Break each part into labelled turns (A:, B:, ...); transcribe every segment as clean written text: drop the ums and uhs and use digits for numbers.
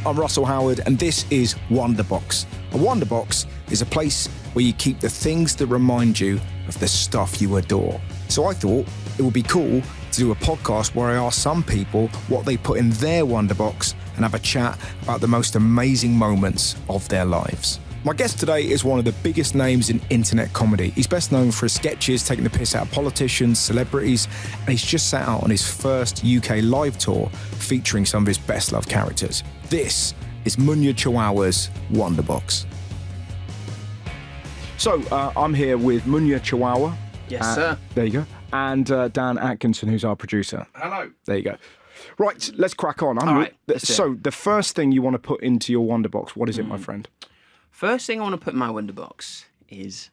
A: I'm Russell Howard, and this is Wonderbox. A Wonderbox is a place where you keep the things that remind you of the stuff you adore. So I thought it would be cool to do a podcast where I ask some people what they put in their Wonderbox and have a chat about the most amazing moments of their lives. My guest today is one of the biggest names in internet comedy. He's best known for his sketches taking the piss out of politicians, celebrities, and he's just set out on his first UK live tour featuring some of his best loved characters. This is Munya Chawawa's Wonderbox. So I'm here with Munya Chawawa.
B: Yes, sir.
A: There you go. And Dan Atkinson, who's our producer.
B: Hello.
A: There you go. Right, let's crack on.
B: All right,
A: So the first thing you want to put into your Wonderbox, what is it, my friend?
B: First thing I want to put in my Wonderbox is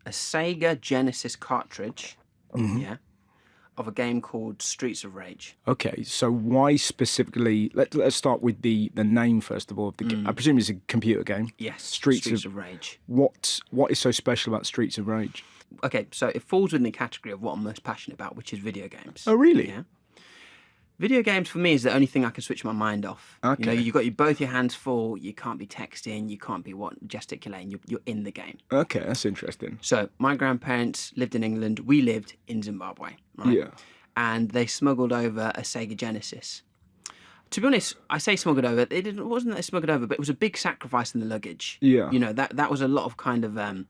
B: a Sega Genesis cartridge, of a game called Streets of Rage.
A: Okay, so why specifically? Let's start with the name first of all. I presume it's a computer game.
B: Yes,
A: Streets
B: of Rage.
A: What is so special about Streets of Rage?
B: Okay, so it falls within the category of what I'm most passionate about, which is video games.
A: Oh, really?
B: Yeah. Video games for me is the only thing I can switch my mind off.
A: Okay.
B: You know, you've got both your hands full. You can't be texting. You can't be gesticulating. You're in the game.
A: Okay, that's interesting.
B: So my grandparents lived in England. We lived in Zimbabwe. Right?
A: Yeah.
B: And they smuggled over a Sega Genesis. To be honest, I say smuggled over. It wasn't that they smuggled over, but it was a big sacrifice in the luggage.
A: Yeah.
B: You know, that was a lot of kind of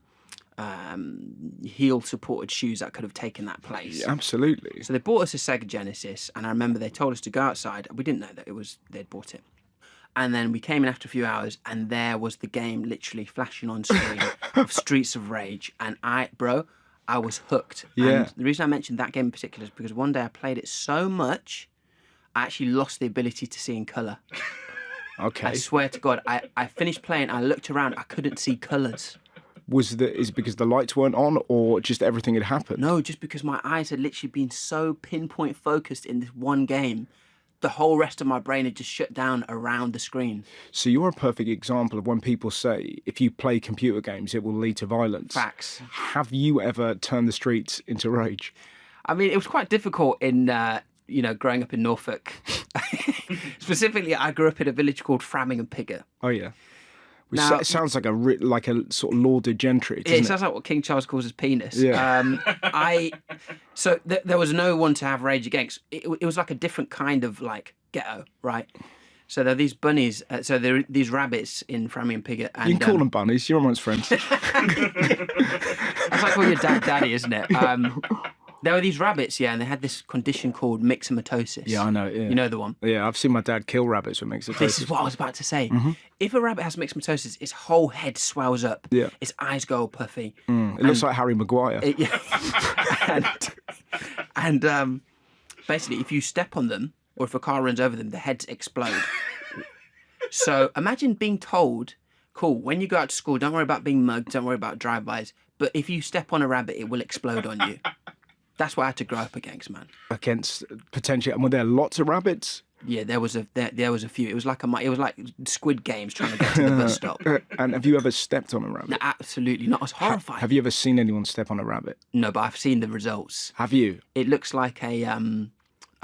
B: heel-supported shoes that could have taken that place.
A: Yeah, absolutely.
B: So they bought us a Sega Genesis, and I remember they told us to go outside. We didn't know that they'd bought it. And then we came in after a few hours, and there was the game literally flashing on screen of Streets of Rage. And I was hooked.
A: Yeah.
B: And the reason I mentioned that game in particular is because one day I played it so much, I actually lost the ability to see in colour.
A: Okay.
B: I swear to God, I finished playing, I looked around, I couldn't see colours.
A: Is it because the lights weren't on, or just everything had happened?
B: No, just because my eyes had literally been so pinpoint focused in this one game, the whole rest of my brain had just shut down around the screen.
A: So you're a perfect example of when people say if you play computer games, it will lead to violence.
B: Facts.
A: Have you ever turned the streets into rage?
B: I mean, it was quite difficult in, growing up in Norfolk. Specifically, I grew up in a village called Framingham Pigger.
A: Oh yeah.
B: Now,
A: it sounds like a sort of lauded gentry, doesn't
B: it sounds like what King Charles calls his penis.
A: Yeah.
B: There was no one to have rage against. It was like a different kind of like ghetto, right? So there are these bunnies. There are these rabbits in Framingham Pigger. And,
A: you can call them bunnies. You're amongst friends.
B: That's like calling your dad daddy, isn't it? There were these rabbits, and they had this condition called myxomatosis.
A: Yeah, I know. Yeah.
B: You know the one?
A: Yeah, I've seen my dad kill rabbits with myxomatosis.
B: This is what I was about to say. Mm-hmm. If a rabbit has myxomatosis, its whole head swells up.
A: Yeah.
B: Its eyes go all puffy.
A: It looks like Harry Maguire.
B: Basically, if you step on them, or if a car runs over them, the heads explode. So imagine being told, cool, when you go out to school, don't worry about being mugged, don't worry about drive-bys, but if you step on a rabbit, it will explode on you. That's what I had to grow up against, man.
A: Against potentially, and were there lots of rabbits?
B: Yeah, there was a few. It was like Squid Games trying to get to the bus stop.
A: And have you ever stepped on a rabbit?
B: No, absolutely not. I was horrified.
A: Have you ever seen anyone step on a rabbit?
B: No, but I've seen the results.
A: Have you?
B: It looks like a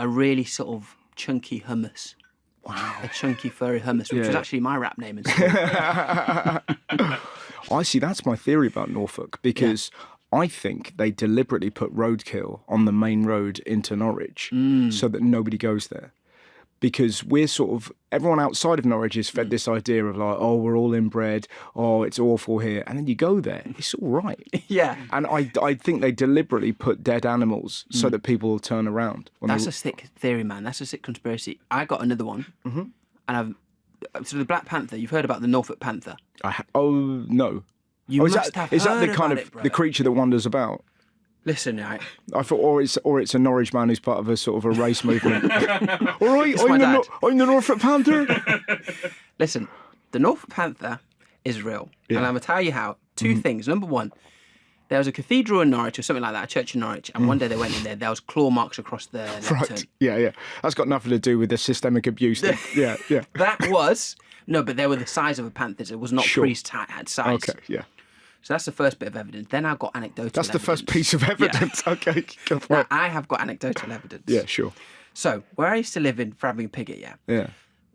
B: really sort of chunky hummus.
A: Wow.
B: A chunky furry hummus, which was actually my rap name in school.
A: I see. That's my theory about Norfolk, because I think they deliberately put roadkill on the main road into Norwich so that nobody goes there. Because everyone outside of Norwich is fed this idea of like, oh, we're all inbred, oh, it's awful here. And then you go there, it's all right.
B: Yeah.
A: And I think they deliberately put dead animals so that people will turn around.
B: That's a sick theory, man. That's a sick conspiracy. I got another one. Mm-hmm. And so the Black Panther, you've heard about the Norfolk Panther?
A: No.
B: You must have heard
A: Is that the kind
B: about
A: of
B: it, bro.
A: the creature that wanders about?
B: Listen, right.
A: I thought, or it's a Norwich man who's part of a sort of a race movement. All right, I'm the Norfolk Panther.
B: Listen, the Norfolk Panther is real, and I'm gonna tell you how. Two things. Number one, there was a cathedral in Norwich or something like that, a church in Norwich, and one day they went in there. There was claw marks across the lectern.
A: Right. Yeah. That's got nothing to do with the systemic abuse. Yeah.
B: That was no, but they were the size of a panther. It was not priest had size.
A: Okay. Yeah.
B: So that's the first bit of evidence. Then I've got anecdotal evidence.
A: That's the first piece of evidence. Yeah. Okay, go for it.
B: I have got anecdotal evidence.
A: Yeah, sure.
B: So, where I used to live in Framingham Pigget,
A: Yeah.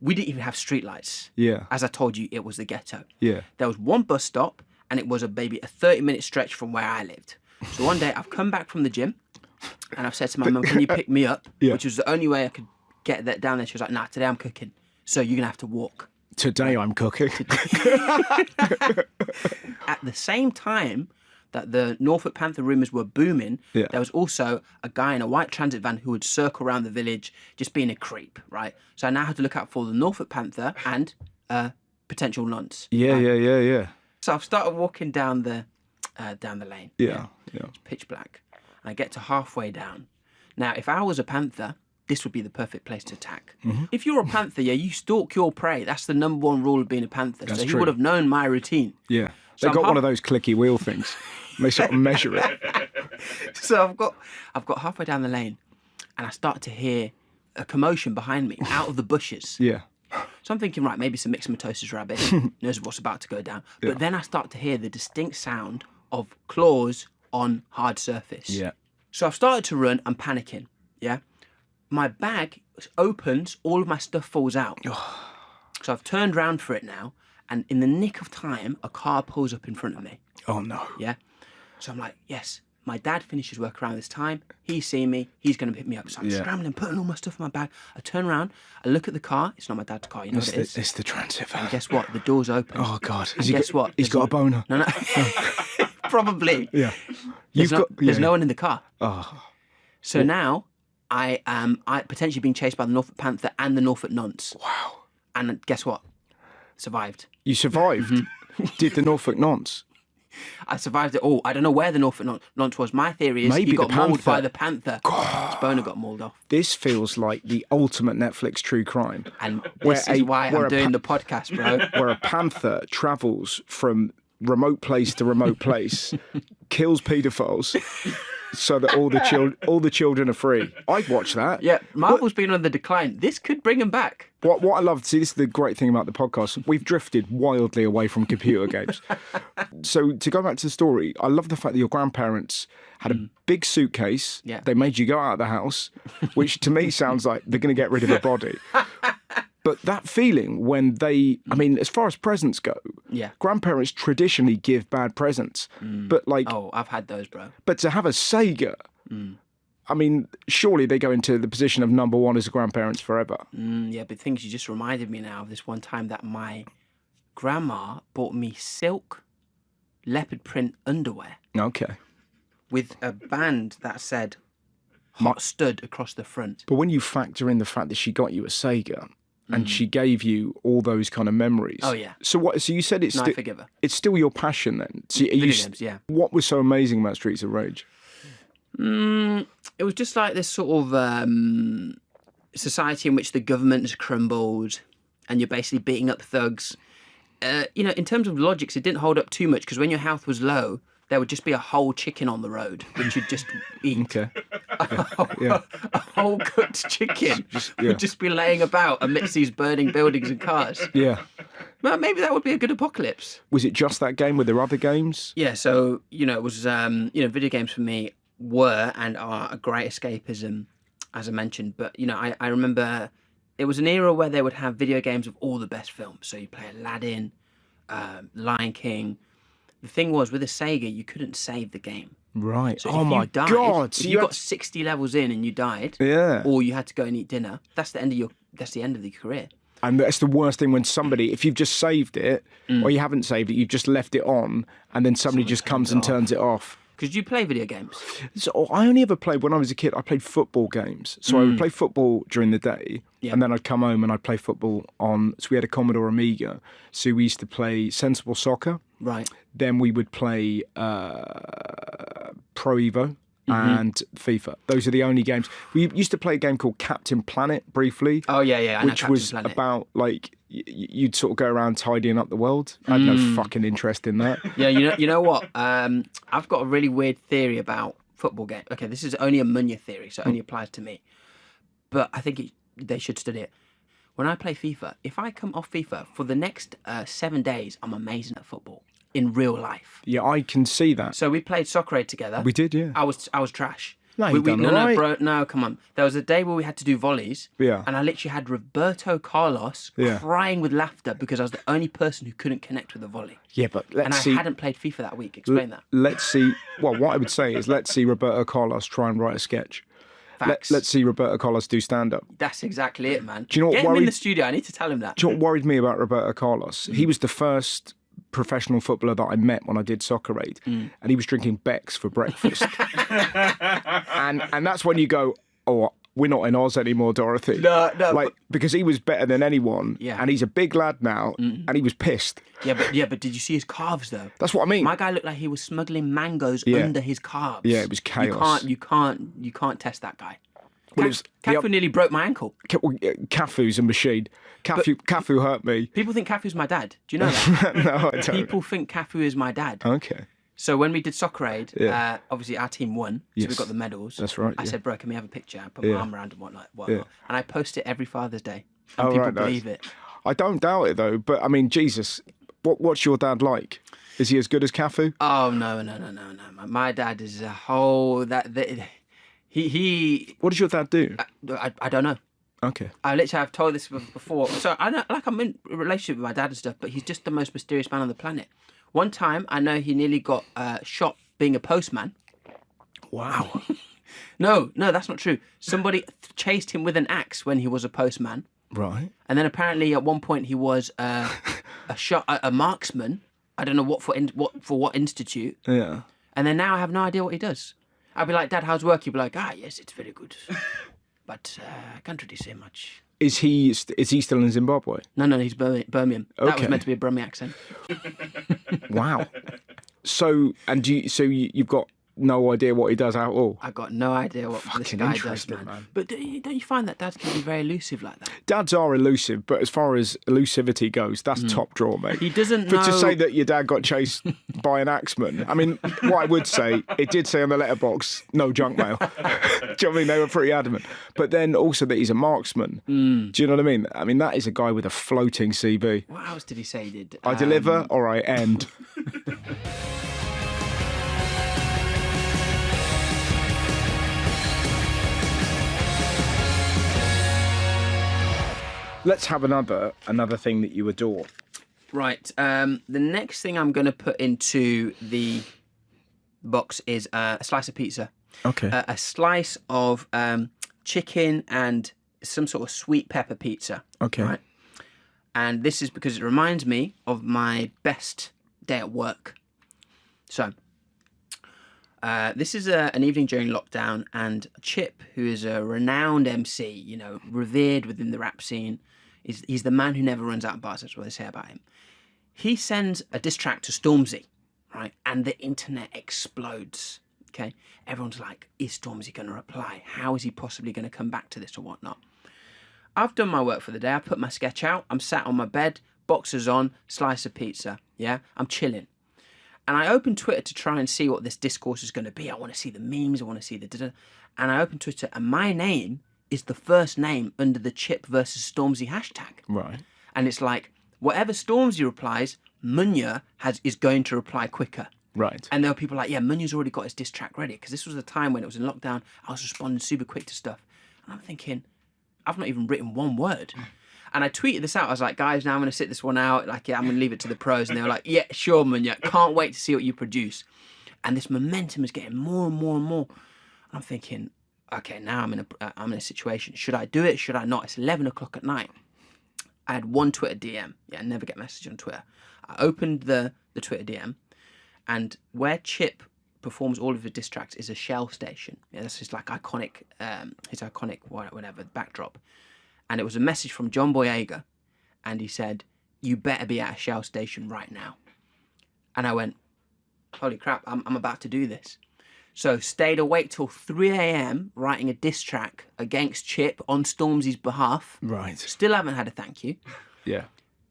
B: we didn't even have streetlights.
A: Yeah.
B: As I told you, it was the ghetto.
A: Yeah.
B: There was one bus stop, and it was a 30-minute stretch from where I lived. So one day I've come back from the gym, and I've said to my mum, "Can you pick me up?"
A: Yeah.
B: Which was the only way I could get that down there. She was like, "Nah, today I'm cooking, so you're gonna have to walk."
A: Today I'm cooking.
B: At the same time that the Norfolk Panther rumours were booming,
A: Yeah.
B: there was also a guy in a white transit van who would circle around the village just being a creep, right? So I now had to look out for the Norfolk Panther and potential nonce.
A: Yeah.
B: So I've started walking down the lane.
A: Yeah.
B: It's pitch black. I get to halfway down. Now, if I was a panther, this would be the perfect place to attack.
A: Mm-hmm.
B: If you're a panther, you stalk your prey. That's the number one rule of being a panther.
A: That's
B: so he
A: true.
B: would have known my routine.
A: Yeah.
B: So
A: They've got
B: I'm
A: one of those clicky wheel things. And they sort of measure it.
B: So I've got halfway down the lane, and I start to hear a commotion behind me out of the bushes.
A: Yeah.
B: So I'm thinking, right, maybe some myxomatosis rabbit knows what's about to go down. But then I start to hear the distinct sound of claws on hard surface.
A: Yeah.
B: So I've started to run. I'm panicking. Yeah. My bag opens. All of my stuff falls out. So I've turned round for it now, and in the nick of time, a car pulls up in front of me.
A: Oh, no.
B: Yeah. So I'm like, yes, my dad finishes work around this time. He's seen me. He's going to pick me up. So I'm scrambling, putting all my stuff in my bag. I turn around. I look at the car. It's not my dad's car. You know what it is?
A: It's the transit van.
B: And guess what? The door's open.
A: Oh, God.
B: And guess what?
A: He's got a boner.
B: No. Probably.
A: Yeah.
B: There's no one in the car.
A: Oh.
B: So now I am potentially being chased by the Norfolk Panther and the Norfolk Nonce.
A: Wow.
B: And guess what? Survived.
A: You survived?
B: Mm-hmm.
A: Did the Norfolk Nonce?
B: I survived it all. I don't know where the Norfolk Nonce was. My theory is
A: Maybe
B: he got
A: the
B: mauled
A: Panther.
B: by the Panther. His boner got mauled off.
A: This feels like the ultimate Netflix true crime.
B: And this is why I'm doing the podcast, bro.
A: Where a panther travels from remote place to remote place, kills paedophiles, so that all the children are free. I'd watch that.
B: Yeah, Marvel's been on the decline. This could bring him back.
A: What I love, see, this is the great thing about the podcast. We've drifted wildly away from computer games. So to go back to the story, I love the fact that your grandparents had a big suitcase.
B: Yeah.
A: They made you go out of the house, which to me sounds like they're going to get rid of a body. But that feeling when as far as presents go, grandparents traditionally give bad presents. But
B: I've had those, bro.
A: But to have a Sega, surely they go into the position of number one as grandparents forever.
B: Yeah, but things you just reminded me now of this one time that my grandma bought me silk leopard print underwear.
A: Okay.
B: With a band that said "Hot Stud" across the front.
A: But when you factor in the fact that she got you a Sega and she gave you all those kind of memories.
B: Oh, yeah.
A: So what? So you said
B: I forgive her.
A: It's still your passion then. So
B: Video games, yeah.
A: What was so amazing about Streets of Rage?
B: It was just like this sort of society in which the government has crumbled and you're basically beating up thugs. In terms of logics, it didn't hold up too much because when your health was low, there would just be a whole chicken on the road, which you'd just eat.
A: Okay.
B: A whole cooked chicken would just be laying about amidst these burning buildings and cars.
A: Yeah.
B: Well, maybe that would be a good apocalypse.
A: Was it just that game? Were there other games?
B: Yeah, so, it was, video games for me were and are a great escapism, as I mentioned. But, I remember it was an era where they would have video games of all the best films. So you play Aladdin, Lion King. The thing was, with a Sega, you couldn't save the game.
A: Right.
B: So
A: oh my God!
B: If you got 60 levels in and you died, or you had to go and eat dinner, that's the end of your career.
A: And that's the worst thing when somebody, if you've just saved it or you haven't saved it, you've just left it on, and then somebody just comes and turns it off.
B: Because you play video games.
A: So I only ever played, when I was a kid, I played football games. So I would play football during the day, and then I'd come home and I'd play football so we had a Commodore Amiga. So we used to play Sensible Soccer.
B: Right.
A: Then we would play Pro Evo and FIFA. Those are the only games. We used to play a game called Captain Planet briefly.
B: Oh, yeah.
A: Which was about, you'd sort of go around tidying up the world. I had no fucking interest in that.
B: Yeah, you know what? I've got a really weird theory about football games. Okay, this is only a Munya theory, so it only applies to me. But I think they should study it. When I play FIFA, if I come off FIFA for the next 7 days, I'm amazing at football in real life.
A: Yeah, I can see that.
B: So we played Soccer Aid together.
A: We did, yeah.
B: I was trash.
A: No, you've done all
B: no,
A: right.
B: bro, no, come on. There was a day where we had to do volleys,
A: Yeah.
B: and I literally had Roberto Carlos crying with laughter because I was the only person who couldn't connect with a volley.
A: Yeah, but
B: And I hadn't played FIFA that week. Explain that.
A: Let's see. Well, what I would say is let's see Roberto Carlos try and write a sketch.
B: Facts.
A: Let's see Roberto Carlos do stand-up.
B: That's exactly it, man.
A: Do you know what
B: Get him in
A: worried-
B: the studio. I need to tell him that.
A: Do you know what worried me about Roberto Carlos? He was the first professional footballer that I met when I did Soccer Aid, and he was drinking Beck's for breakfast. and that's when you go, oh, we're not in Oz anymore, Dorothy.
B: No,
A: like, because he was better than anyone, and he's a big lad now, and he was pissed.
B: Yeah, but did you see his calves though?
A: That's what I mean.
B: My guy looked like he was smuggling mangoes under his calves.
A: Yeah, it was chaos.
B: You can't test that guy.
A: Well,
B: Cafu nearly broke my ankle.
A: Cafu's a machine. Cafu hurt me.
B: People think Cafu's my dad. Do you know that?
A: No, I don't.
B: People think Cafu is my dad.
A: Okay.
B: So when we did Soccer Aid, obviously our team won, so we got the medals.
A: That's right.
B: I said, bro, can we have a picture? I put my arm around and whatnot. And I post it every Father's Day. And people believe it.
A: I don't doubt it though, but I mean, Jesus, what's your dad like? Is he as good as Cafu?
B: Oh, no. My dad is a whole... He
A: What does your dad do?
B: I don't know.
A: Okay.
B: I've told this before. So I know, like, I'm in a relationship with my dad and stuff, but he's just the most mysterious man on the planet. One time, I know he nearly got shot being a postman.
A: Wow.
B: No, that's not true. Somebody chased him with an axe when he was a postman.
A: Right.
B: And then apparently at one point he was a marksman. I don't know for what institute.
A: Yeah.
B: And then now I have no idea what he does. I'll be like, Dad, how's work? He'll be like, yes, it's very good. But I can't really say much.
A: Is he still in Zimbabwe?
B: No, he's Birmingham. That
A: Okay.
B: was meant to be a Brummie accent.
A: Wow. So you've got no idea what he does at all?
B: I got no idea what this
A: Fucking
B: guy does,
A: interesting,
B: man.
A: man.
B: But don't you find that dads can be very elusive like that?
A: Dads are elusive, but as far as elusivity goes, that's top draw, mate.
B: He doesn't
A: For
B: know...
A: to say that your dad got chased by an axeman, I mean, what I would say, it did say on the letterbox, no junk mail. Do you know what I mean? They were pretty adamant. But then also that he's a marksman. Do you know what I mean? I mean, that is a guy with a floating CB.
B: What else did he say he did?
A: I deliver or I end. Let's have another thing that you adore.
B: Right. The next thing I'm going to put into the box is a slice of pizza.
A: Okay.
B: A slice of chicken and some sort of sweet pepper pizza.
A: Okay.
B: Right. And this is because it reminds me of my best day at work. So, this is an evening during lockdown, and Chip, who is a renowned MC, revered within the rap scene, he's the man who never runs out of bars. That's what they say about him. He sends a diss track to Stormzy, right? And the internet explodes. Okay, everyone's like, is Stormzy going to reply? How is he possibly going to come back to this or whatnot? I've done my work for the day. I put my sketch out. I'm sat on my bed, boxers on, slice of pizza. Yeah, I'm chilling. And I open Twitter to try and see what this discourse is going to be. I want to see the memes. I want to see the da-da. And I open Twitter, and my name is the first name under the Chip versus Stormzy hashtag.
A: Right.
B: And it's like, whatever Stormzy replies, Munya is going to reply quicker.
A: Right.
B: And there were people like, yeah, Munya's already got his diss track ready. Because this was a time when it was in lockdown. I was responding super quick to stuff. And I'm thinking, I've not even written one word. And I tweeted this out. I was like, guys, now I'm going to sit this one out. Like, yeah, I'm going to leave it to the pros. And they were like, yeah, sure, Munya. Can't wait to see what you produce. And this momentum is getting more and more and more. And I'm thinking, okay, now I'm in a situation. Should I do it? Should I not? It's 11 o'clock at night. I had one Twitter DM. Yeah, I never get message on Twitter. I opened the Twitter DM, and where Chip performs all of his diss tracks is a Shell station. Yeah, that's his iconic whatever backdrop. And it was a message from John Boyega, and he said, "You better be at a Shell station right now." And I went, "Holy crap! I'm about to do this." So stayed awake till 3 a.m. writing a diss track against Chip on Stormzy's behalf.
A: Right.
B: Still haven't had a thank you.
A: Yeah.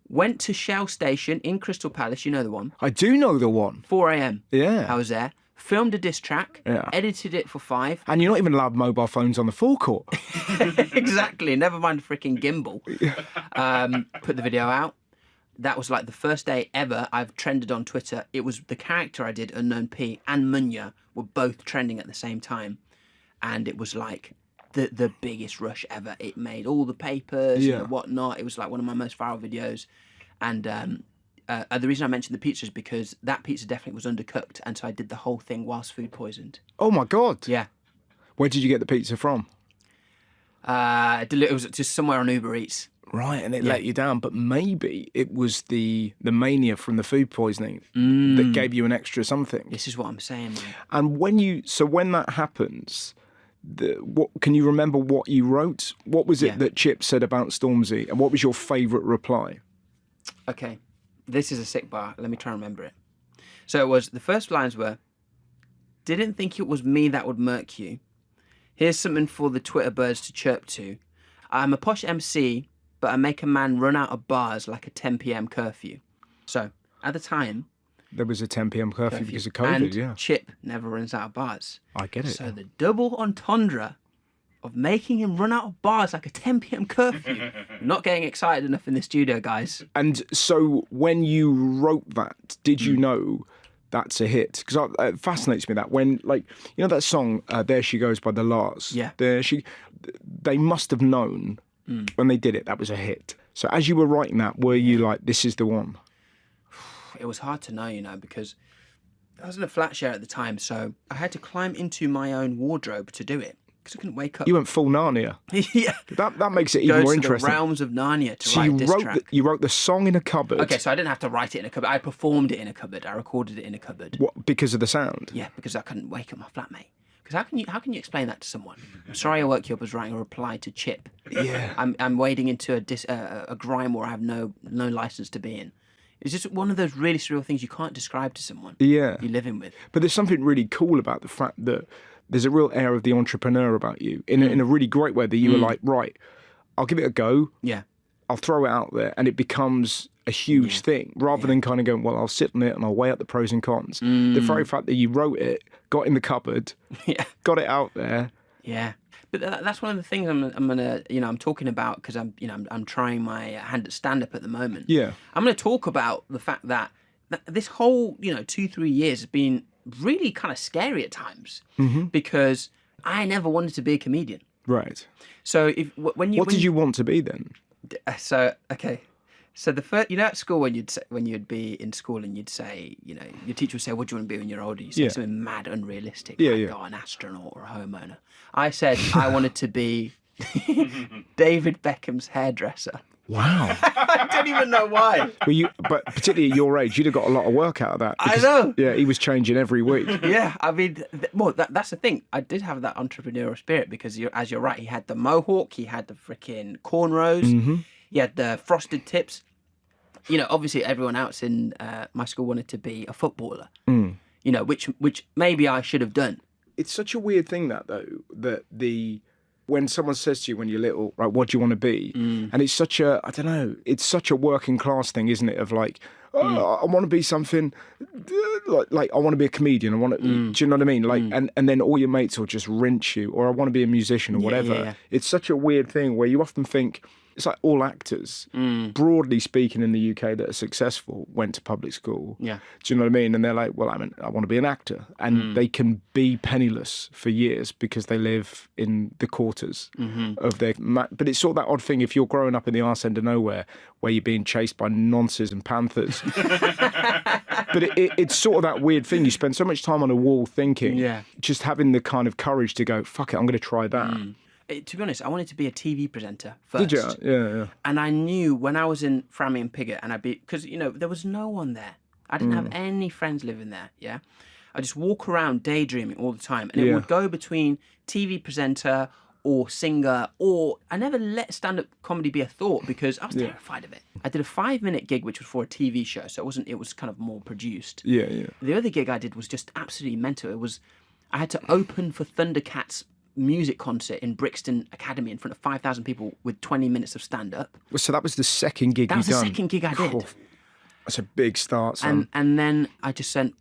B: Went to Shell Station in Crystal Palace, you know the one.
A: I do know the one.
B: 4 a.m.
A: Yeah.
B: I was there. Filmed a diss track.
A: Yeah.
B: Edited it for 5.
A: And you're not even allowed mobile phones on the forecourt.
B: Exactly. Never mind the freaking gimbal. Put the video out. That was like the first day ever I've trended on Twitter. It was the character I did, Unknown P, and Munya were both trending at the same time. and it was like the biggest rush ever. It made all the papers, and whatnot. It was like one of my most viral videos, and the reason I mentioned the pizza is because that pizza definitely was undercooked, and so I did the whole thing whilst food poisoned.
A: Oh my God!
B: Yeah.
A: Where did you get the pizza from?
B: It was just somewhere on Uber Eats.
A: Right, and it let you down, but maybe it was the mania from the food poisoning that gave you an extra something.
B: This is what I'm saying, man.
A: And when that happens, what can you remember what you wrote? What was it that Chip said about Stormzy, and what was your favourite reply?
B: Okay, this is a sick bar. Let me try and remember it. So it was, the first lines were, "Didn't think it was me that would murk you. Here's something for the Twitter birds to chirp to. I'm a posh MC, but I make a man run out of bars like a 10 p.m. curfew." So, at the time...
A: There was a 10 p.m. curfew because of COVID,
B: and Chip never runs out of bars.
A: I get it.
B: So the double entendre of making him run out of bars like a 10 p.m. curfew. Not getting excited enough in the studio, guys.
A: And so when you wrote that, did you know that's a hit? Because it fascinates me that when, like, you know that song, There She Goes by the Lars?
B: Yeah.
A: They must have known when they did it, that was a hit. So as you were writing that, were you like, this is the one?
B: It was hard to know, because I was in a flat share at the time, so I had to climb into my own wardrobe to do it, because I couldn't wake up.
A: You went full Narnia.
B: Yeah.
A: That makes it even more interesting.
B: The realms of Narnia to write this track.
A: You wrote the song in a cupboard.
B: Okay, so I didn't have to write it in a cupboard. I performed it in a cupboard. I recorded it in a cupboard.
A: What, because of the sound?
B: Yeah, because I couldn't wake up my flatmate. Because how can you explain that to someone? I'm sorry I woke you up as writing a reply to Chip.
A: Yeah.
B: I'm wading into a grime where I have no license to be in. It's just one of those really surreal things you can't describe to someone you're living with.
A: But there's something really cool about the fact that there's a real air of the entrepreneur about you in a really great way, that you were like, right, I'll give it a go.
B: Yeah.
A: I'll throw it out there, and it becomes a huge thing, rather than kind of going, well, I'll sit on it and I'll weigh up the pros and cons. The very fact that you wrote it, got in the cupboard, got it out there.
B: Yeah. But that's one of the things I'm gonna, I'm talking about, because I'm trying my hand at stand-up at the moment.
A: Yeah.
B: I'm gonna talk about the fact that this whole 2-3 years has been really kind of scary at times, because I never wanted to be a comedian.
A: Right.
B: So when
A: did you want to be then?
B: So okay. So the first, at school when you'd be in school and you'd say, your teacher would say, "What do you want to be when you're older?" You say something mad, unrealistic, like, "Oh, an astronaut or a homeowner." I said I wanted to be David Beckham's hairdresser.
A: Wow.
B: I don't even know why.
A: But particularly at your age, you'd have got a lot of work out of that.
B: I know.
A: Yeah, he was changing every week.
B: Yeah, I mean, that's the thing. I did have that entrepreneurial spirit, because as you're right, he had the mohawk, he had the freaking cornrows, he had the frosted tips. Obviously everyone else in my school wanted to be a footballer, which maybe I should have done. It's
A: such a weird thing that when someone says to you when you're little, right, what do you want to be? And it's such a, I don't know, it's such a working class thing, isn't it? Of like, I want to be something, like I want to be a comedian. I want to, do you know what I mean? Like, and then all your mates will just rinse you, or I want to be a musician or whatever. Yeah. It's such a weird thing where you often think, it's like all actors, broadly speaking, in the UK that are successful went to public school. Yeah. Do you know what I mean? And they're like, well, I want to be an actor. And they can be penniless for years because they live in the quarters of their... But it's sort of that odd thing, if you're growing up in the arse end of nowhere where you're being chased by nonces and panthers. But it's sort of that weird thing. You spend so much time on a wall thinking, just having the kind of courage to go, fuck it, I'm going to try that.
B: To be honest, I wanted to be a TV presenter first.
A: Did you? Yeah.
B: And I knew when I was in Frammy and Pigott, and because there was no one there. I didn't have any friends living there. Yeah, I just walk around daydreaming all the time, and it would go between TV presenter or singer, or I never let stand-up comedy be a thought because I was terrified of it. I did a 5-minute gig which was for a TV show, so it was kind of more produced.
A: Yeah.
B: The other gig I did was just absolutely mental. I had to open for Thundercats music concert in Brixton Academy in front of 5,000 people with 20 minutes of stand-up.
A: So that was the second gig you done?
B: That was the second gig I did.
A: Oh, that's a big start, son.
B: And then I just said,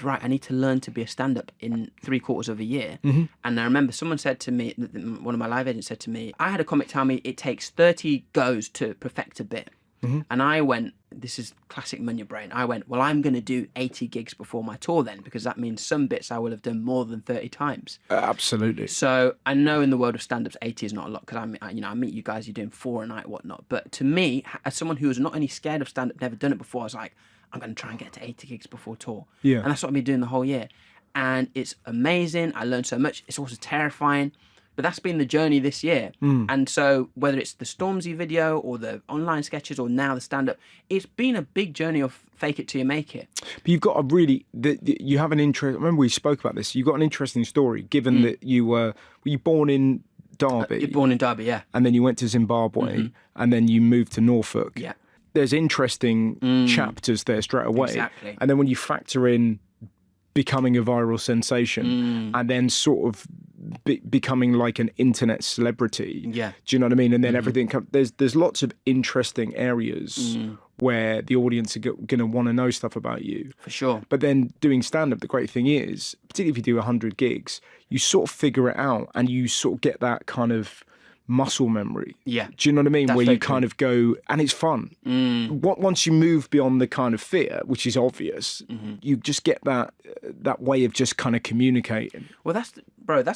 B: right, I need to learn to be a stand-up in 3/4 of a year. And I remember someone said to me, one of my live agents said to me, I had a comic tell me it takes 30 goes to perfect a bit. And I went, this is classic Munya brain, I went, well, I'm going to do 80 gigs before my tour then, because that means some bits I will have done more than 30 times.
A: Absolutely.
B: So I know in the world of stand-ups, 80 is not a lot, because I meet you guys, you're doing 4 a night, whatnot. But to me, as someone who was not only scared of stand-up, never done it before, I was like, I'm going to try and get to 80 gigs before tour.
A: Yeah.
B: And that's what I've been doing the whole year. And it's amazing. I learned so much. It's also terrifying. But that's been the journey this year. And so whether it's the Stormzy video or the online sketches or now the stand-up, it's been a big journey of fake it till you make it.
A: But you've got a really, you have an interest, remember we spoke about this, you've got an interesting story, given that you were you born in Derby?
B: You're born in Derby, yeah.
A: And then you went to Zimbabwe, and then you moved to Norfolk.
B: Yeah.
A: There's interesting chapters there straight away.
B: Exactly.
A: And then when you factor in becoming a viral sensation and then sort of becoming like an internet celebrity.
B: Yeah.
A: Do you know what I mean? And then everything there's lots of interesting areas where the audience are going to want to know stuff about you.
B: For sure.
A: But then doing stand-up, the great thing is, particularly if you do 100 gigs, you sort of figure it out and you sort of get that kind of muscle memory.
B: Yeah.
A: Do you know what I mean?
B: That's
A: where
B: very
A: you kind of go, and it's fun. Once you move beyond the kind of fear, which is obvious, you just get that way of just kind of communicating.
B: Well, that's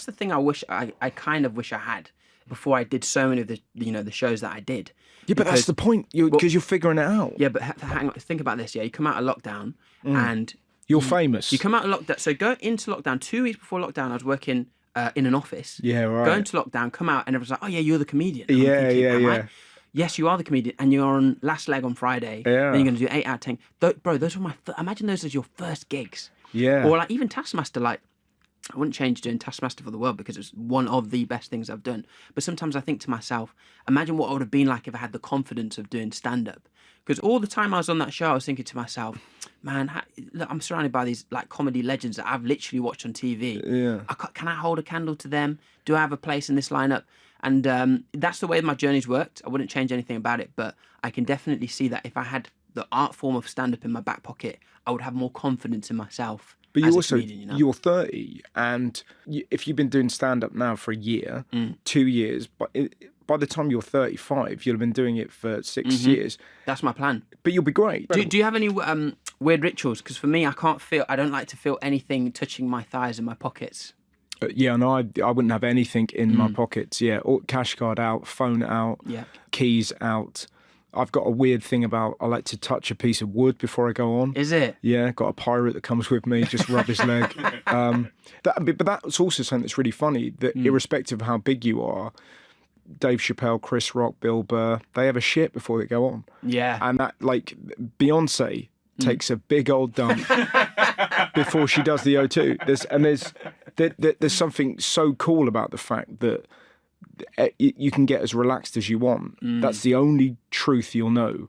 B: the thing I kind of wish I had before I did so many of the shows that I did.
A: Yeah, but that's the point, because you're figuring it out.
B: Yeah, but hang on, think about this. Yeah, you come out of lockdown and
A: You're famous.
B: you come out of lockdown. So go into lockdown 2 weeks before lockdown. I was working in an office.
A: Yeah, right.
B: Go into lockdown, come out, and everyone's like, "Oh yeah, you're the comedian." And I'm
A: Yeah,
B: thinking,
A: yeah,
B: "Am I?"
A: yeah.
B: Yes, you are the comedian, and you're on last leg on Friday.
A: Yeah.
B: Then you're going to do 8 out of 10. Bro, those were imagine those as your first gigs.
A: Yeah.
B: Or like even Taskmaster, like I wouldn't change doing Taskmaster for the world because it's one of the best things I've done. But sometimes I think to myself, imagine what I would have been like if I had the confidence of doing stand-up. Because all the time I was on that show, I was thinking to myself, man, look, I'm surrounded by these like comedy legends that I've literally watched on TV.
A: Yeah.
B: Can I hold a candle to them? Do I have a place in this lineup? And that's the way my journey's worked. I wouldn't change anything about it, but I can definitely see that if I had the art form of stand-up in my back pocket, I would have more confidence in myself.
A: But
B: as
A: you
B: a
A: also,
B: comedian, you know?
A: you're 30, and if you've been doing stand-up now for a year, 2 years, but by the time you're 35, you'll have been doing it for 6 years.
B: That's my plan.
A: But you'll be great.
B: Do you have any weird rituals? Because for me, I don't like to feel anything touching my thighs and my pockets.
A: Yeah, no, I wouldn't have anything in my pockets. Yeah, or cash card out, phone out, keys out. I've got a weird thing about I like to touch a piece of wood before I go on.
B: Is it?
A: Yeah, got a pirate that comes with me, just rub his leg. But that's also something that's really funny, that irrespective of how big you are, Dave Chappelle, Chris Rock, Bill Burr, they have a shit before they go on.
B: Yeah.
A: And that, like, Beyonce takes a big old dump before she does the O2. There's something so cool about the fact that you can get as relaxed as you want. That's the only truth you'll know.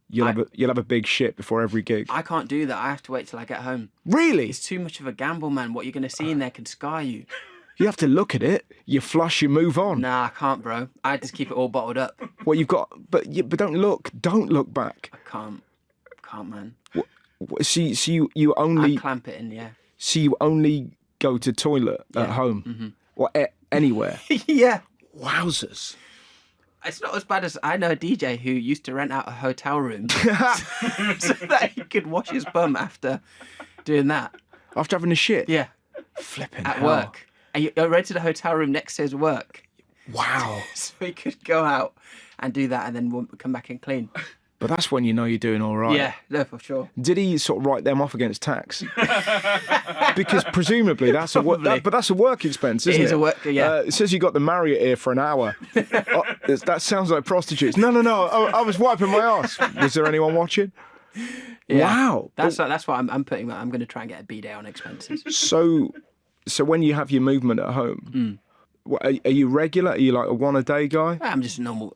A: You'll have a big shit before every gig.
B: I can't do that. I have to wait till I get home.
A: Really?
B: It's too much of a gamble, man. What you're going to see in there can scar you.
A: You have to look at it. You flush, you move on.
B: Nah, I can't, bro. I just keep it all bottled up.
A: What you've got, but don't look back.
B: I can't, man.
A: So you only
B: I clamp it in, yeah.
A: So you only go to toilet at home or anywhere.
B: Yeah.
A: Wowzers.
B: It's not as bad as I know a DJ who used to rent out a hotel room so that he could wash his bum after doing that.
A: After having a shit?
B: Yeah.
A: Flipping
B: At
A: hell.
B: work. And you rented a hotel room next to his work.
A: Wow.
B: So he could go out and do that and then come back and clean.
A: But that's when you know you're doing all right.
B: Yeah, no, for sure.
A: Did he sort of write them off against tax? Because presumably that's a work, but that's a work expense, isn't it?
B: It is a work, yeah.
A: It says you got the Marriott here for an hour. That sounds like prostitutes. No. I was wiping my ass. Was there anyone watching?
B: Yeah.
A: Wow.
B: That's what I'm putting. I'm going to try and get a B-day on expenses.
A: So when you have your movement at home, are you regular? Are you like a one-a-day guy?
B: I'm just a normal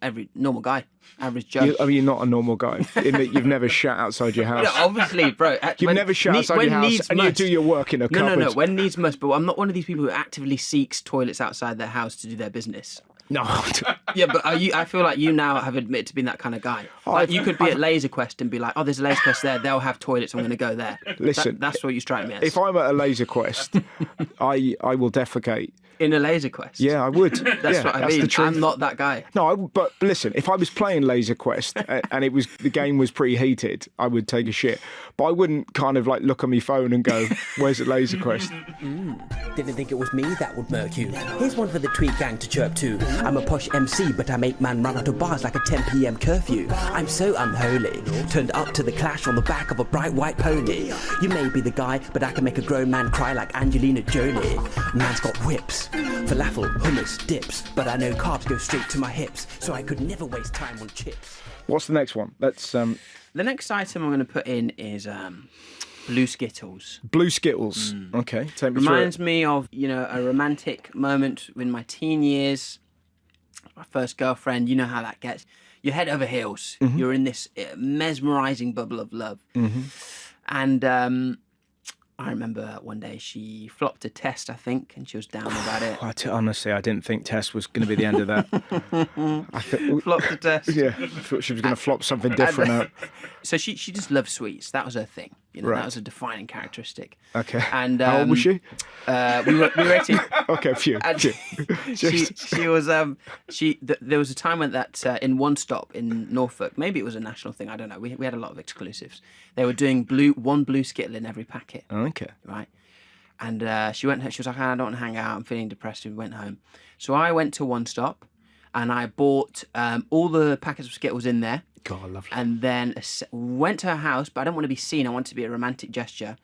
B: guy, average Joe.
A: You're not a normal guy in that you've never shat outside your house.
B: No, obviously, bro.
A: You've never shat outside your house and you do your work in a cupboard.
B: No. When needs must, but I'm not one of these people who actively seeks toilets outside their house to do their business.
A: No.
B: Yeah, but I feel like you now have admitted to being that kind of guy. Like you could be at Laser Quest and be like, oh, there's a Laser Quest there. They'll have toilets. I'm going to go there.
A: Listen,
B: that's what you strike me as.
A: If I'm at a Laser Quest, I will defecate
B: In a Laser Quest.
A: Yeah, I would.
B: That's what I mean.
A: The truth.
B: I'm not that guy.
A: No, but listen, if I was playing Laser Quest and the game was preheated, I would take a shit. But I wouldn't kind of like look on my phone and go, "Where's the Laser Quest?"
C: Didn't think it was me that would murk you. Here's one for the tweet gang to chirp to. I'm a posh MC, but I make man run out of bars like a 10 p.m. curfew. I'm so unholy. Turned up to the clash on the back of a bright white pony. You may be the guy, but I can make a grown man cry like Angelina Jolie. Man's got whips, falafel, hummus, dips, but I know carbs go straight to my hips, so I could never waste time on chips.
A: What's the next one? Let's.
B: The next item I'm going to put in is blue Skittles.
A: Blue Skittles. Okay, take me
B: Reminds
A: through it.
B: me of, a romantic moment in my teen years. My first girlfriend, you know how that gets. You're head over heels.
A: Mm-hmm.
B: You're in this mesmerising bubble of love. And I remember one day she flopped a test, I think, and she was down about it.
A: Honestly, I didn't think Tess was going to be the end of that.
B: Flopped a test.
A: Yeah, I thought she was going to flop something different out.
B: So she just loved sweets. That was her thing.
A: Right.
B: That was a defining characteristic.
A: Okay.
B: And
A: how old was she?
B: We were 18.
A: Okay, a few.
B: And she was there was a time when that in One Stop in Norfolk, maybe it was a national thing, I don't know. We had a lot of exclusives. They were doing one blue Skittle in every packet.
A: Okay.
B: Right. And she was like, I don't want to hang out, I'm feeling depressed. We went home. So I went to One Stop and I bought all the packets of Skittles in there.
A: God, lovely.
B: And then went to her house, but I don't want to be seen. I want it to be a romantic gesture,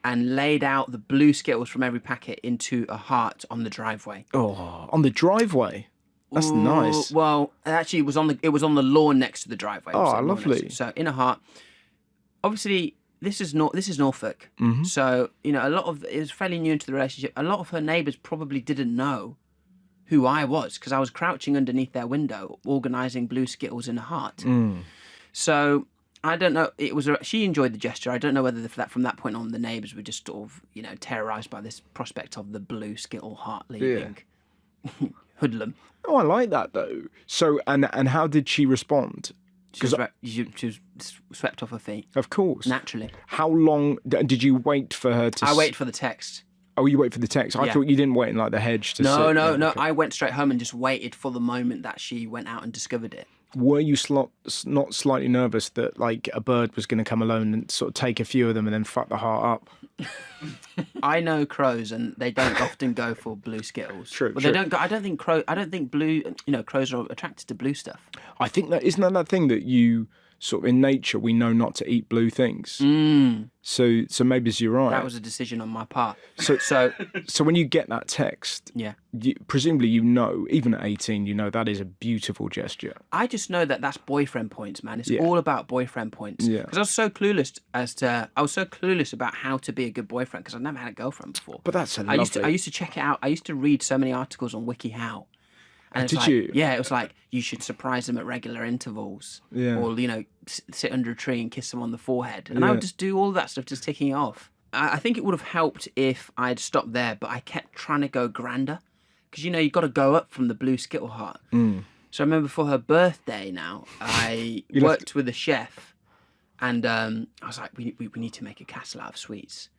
B: and laid out the blue Skittles from every packet into a heart on the driveway.
A: Oh, on the driveway. That's nice.
B: Well, actually, it was on the lawn next to the driveway.
A: Oh, lovely.
B: So in a heart. Obviously, this is Norfolk. So it was fairly new into the relationship. A lot of her neighbours probably didn't know who I was because I was crouching underneath their window organising blue Skittles in a heart. So I don't know. She enjoyed the gesture. I don't know whether from that point on the neighbours were just sort of terrorised by this prospect of the blue Skittle heart leaving. Yeah. Hoodlum.
A: Oh, I like that though. So and how did she respond?
B: She was swept off her feet.
A: Of course.
B: Naturally.
A: How long did you wait for her to?
B: I waited for the text.
A: Oh, you wait for the text. I thought you didn't wait in like the hedge to.
B: No.
A: Okay.
B: I went straight home and just waited for the moment that she went out and discovered it.
A: Were you not slightly nervous that like a bird was going to come alone and sort of take a few of them and then fuck the heart up?
B: I know crows, and they don't often go for blue Skittles.
A: True.
B: They don't. I don't think blue. Crows are attracted to blue stuff.
A: I think isn't that thing that you sort of in nature we know not to eat blue things. So maybe you're right.
B: That was a decision on my part.
A: So when you get that text,
B: yeah,
A: presumably even at 18, that is a beautiful gesture.
B: I just know that that's boyfriend points, man. It's all about boyfriend points.
A: Yeah.
B: Because I was so clueless about how to be a good boyfriend because I've never had a girlfriend before.
A: But that's
B: I used to check it out. I used to read so many articles on WikiHow. And
A: did you?
B: Yeah, it was like you should surprise them at regular intervals.
A: Yeah.
B: Or, sit under a tree and kiss them on the forehead. And I would just do all that stuff, just ticking it off. I think it would have helped if I'd stopped there, but I kept trying to go grander. Because, you've got to go up from the blue Skittle heart. So I remember for her birthday now, I worked with a chef. And I was like, we need to make a castle out of sweets.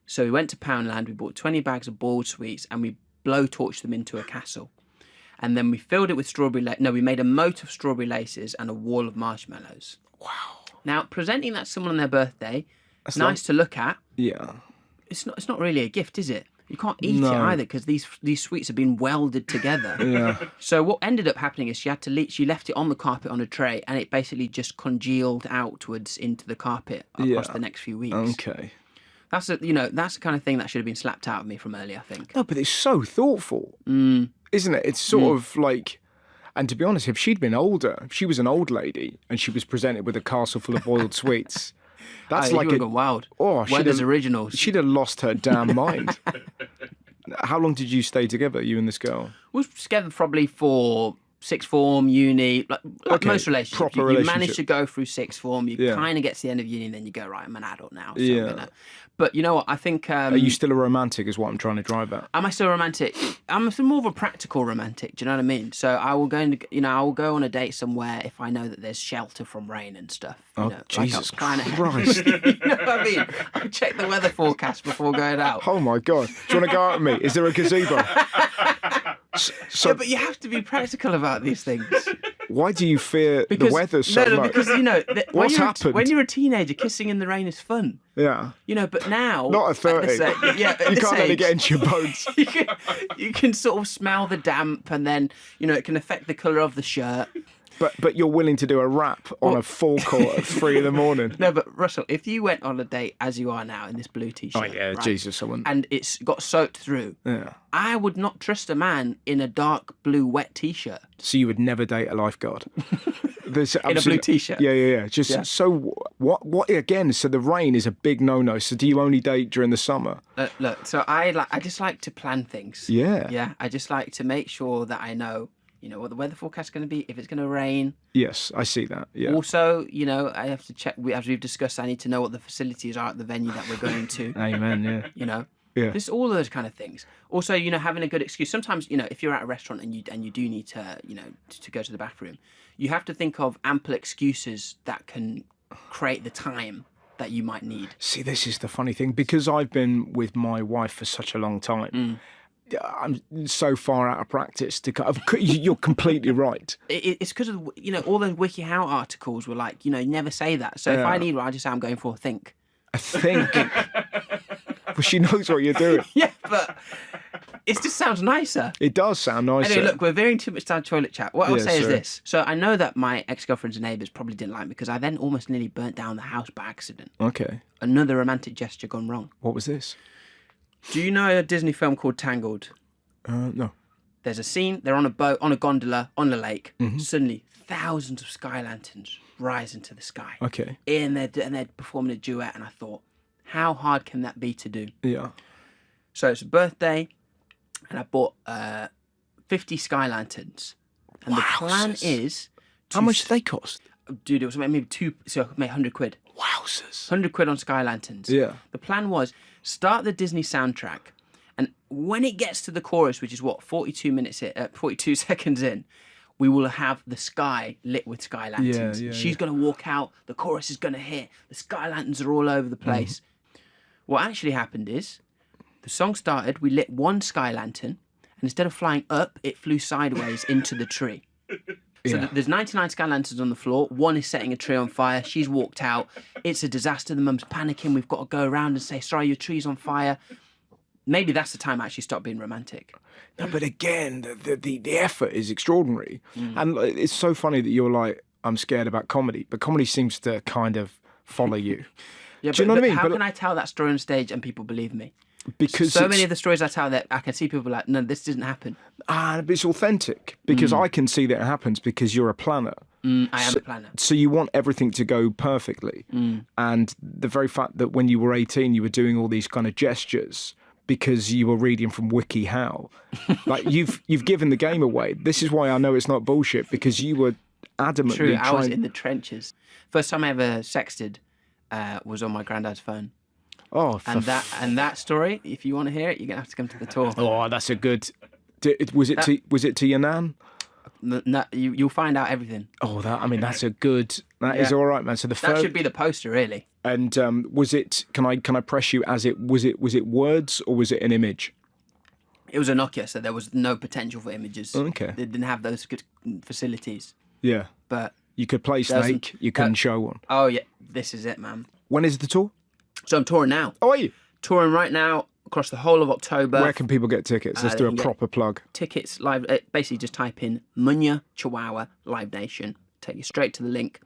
B: So we went to Poundland, we bought 20 bags of boiled sweets, and we blowtorched them into a castle. And then we filled it with we made a moat of strawberry laces and a wall of marshmallows.
A: Wow.
B: Now, presenting that to someone on their birthday, it's nice to look at.
A: Yeah.
B: It's not really a gift, is it? You can't eat it either because these sweets have been welded together.
A: Yeah.
B: So what ended up happening is she left it on the carpet on a tray and it basically just congealed outwards into the carpet across the next few weeks.
A: Okay.
B: That's the kind of thing that should have been slapped out of me from early, I think.
A: No, but it's so thoughtful. Isn't it? It's sort of like, and to be honest, if she'd been older, if she was an old lady and she was presented with a castle full of boiled sweets, that's like
B: you gone wild.
A: Oh,
B: Werther's Originals.
A: She'd have lost her damn mind. How long did you stay together, you and this girl?
B: We were together probably for sixth form, uni, like most relationships.
A: Proper
B: you
A: relationship.
B: manage to go through sixth form, you kind of get to the end of uni, and then you go, right, I'm an adult now. So But you know what? I think.
A: Are you still a romantic? Is what I'm trying to drive at.
B: Am I still romantic? I'm more of a practical romantic. Do you know what I mean? So I will go on a date somewhere if I know that there's shelter from rain and stuff.
A: Jesus Christ!
B: You know what I mean? I check the weather forecast before going out.
A: Oh my God! Do you want to go out with me? Is there a gazebo? So
B: Yeah, but you have to be practical about these things.
A: why do you fear the weather so much?
B: Because
A: What's happened?
B: when you're a teenager, kissing in the rain is fun.
A: Yeah.
B: But now
A: Not at 30.
B: at
A: You
B: this
A: can't let it
B: age,
A: get into your bones.
B: you can sort of smell the damp, and then it can affect the colour of the shirt.
A: But you're willing to do a rap on a forecourt at 3 a.m.
B: No, but Russell, if you went on a date as you are now in this blue t-shirt,
A: Oh yeah,
B: right,
A: Jesus, I wouldn't.
B: and it's got soaked through,
A: Yeah.
B: I would not trust a man in a dark blue wet t-shirt.
A: So you would never date a lifeguard
B: In a blue t-shirt.
A: Yeah. Just so what again? So the rain is a big no-no. So do you only date during the summer?
B: Look, so I just like to plan things.
A: Yeah.
B: Yeah, I just like to make sure that I know, what the weather forecast is going to be, if it's going to rain.
A: Yes, I see that. Yeah.
B: Also, I have to check, as we've discussed, I need to know what the facilities are at the venue that we're going to.
A: Amen. Yeah. Yeah.
B: Just all of those kind of things. Also, having a good excuse. Sometimes, if you're at a restaurant and you do need to, to go to the bathroom, you have to think of ample excuses that can create the time that you might need.
A: See, this is the funny thing, because I've been with my wife for such a long time. I'm so far out of practice you're completely right.
B: It's because of all those WikiHow articles were like, never say that. So if I need one, I just say I'm going for a think.
A: I think. But she knows what you're doing.
B: Yeah, but it just sounds nicer.
A: It does sound nicer.
B: Anyway, look, we're veering too much down toilet chat. What I'll say is
A: sorry.
B: this. So I know that my ex-girlfriend's neighbours probably didn't like me because I then almost nearly burnt down the house by accident.
A: Okay.
B: Another romantic gesture gone wrong.
A: What was this?
B: Do you know a Disney film called Tangled?
A: No.
B: There's a scene, they're on a boat, on a gondola, on the lake. Suddenly, thousands of sky lanterns rise into the sky.
A: Okay.
B: And they're performing a duet, and I thought, how hard can that be to do?
A: Yeah.
B: So it's a birthday, and I bought 50 sky lanterns. And the plan is...
A: How much do they cost?
B: Dude, it was maybe so I made 100 quid.
A: Wowzers.
B: 100 quid on sky lanterns.
A: Yeah.
B: The plan was, start the Disney soundtrack, and when it gets to the chorus, which is 42 seconds in, we will have the sky lit with sky lanterns. She's going to walk out, the chorus is going to hit, the sky lanterns are all over the place. What actually happened is, the song started, we lit one sky lantern, and instead of flying up, it flew sideways into the tree. So there's 99 sky lanterns on the floor. One is setting a tree on fire. She's walked out. It's a disaster. The mum's panicking. We've got to go around and say, sorry, your tree's on fire. Maybe that's the time I actually stopped being romantic.
A: No, but again, the effort is extraordinary. And it's so funny that you're like, I'm scared about comedy. But comedy seems to kind of follow you.
B: Yeah,
A: Do you know what I mean?
B: How can I tell that story on stage and people believe me?
A: Because
B: so many of the stories I tell that I can see people like, no, this didn't happen.
A: But it's authentic because I can see that it happens because you're a planner.
B: I am a planner.
A: So you want everything to go perfectly. And the very fact that when you were 18, you were doing all these kind of gestures because you were reading from WikiHow. Like you've given the game away. This is why I know it's not bullshit, because you were adamantly
B: True, I was in the trenches. First time I ever sexted was on my granddad's phone.
A: Oh,
B: and that story, if you want to hear it, you're gonna have to come to the tour.
A: Oh, that's a good. Was it to your nan?
B: No, you'll find out everything.
A: Oh, that's a good. That is all right, man. So
B: that should be the poster, really.
A: And was it? Can I press you as it? Was it words or was it an image?
B: It was a Nokia, so there was no potential for images.
A: Okay.
B: They didn't have those good facilities.
A: Yeah.
B: But
A: you could play Snake. You couldn't show one.
B: Oh yeah, this is it, man.
A: When is the tour?
B: So I'm touring now.
A: Oh, are you?
B: Touring right now across the whole of October.
A: Where can people get tickets? Let's do a proper plug.
B: Tickets live. Basically, just type in Munya Chawawa Live Nation. Take you straight to the link.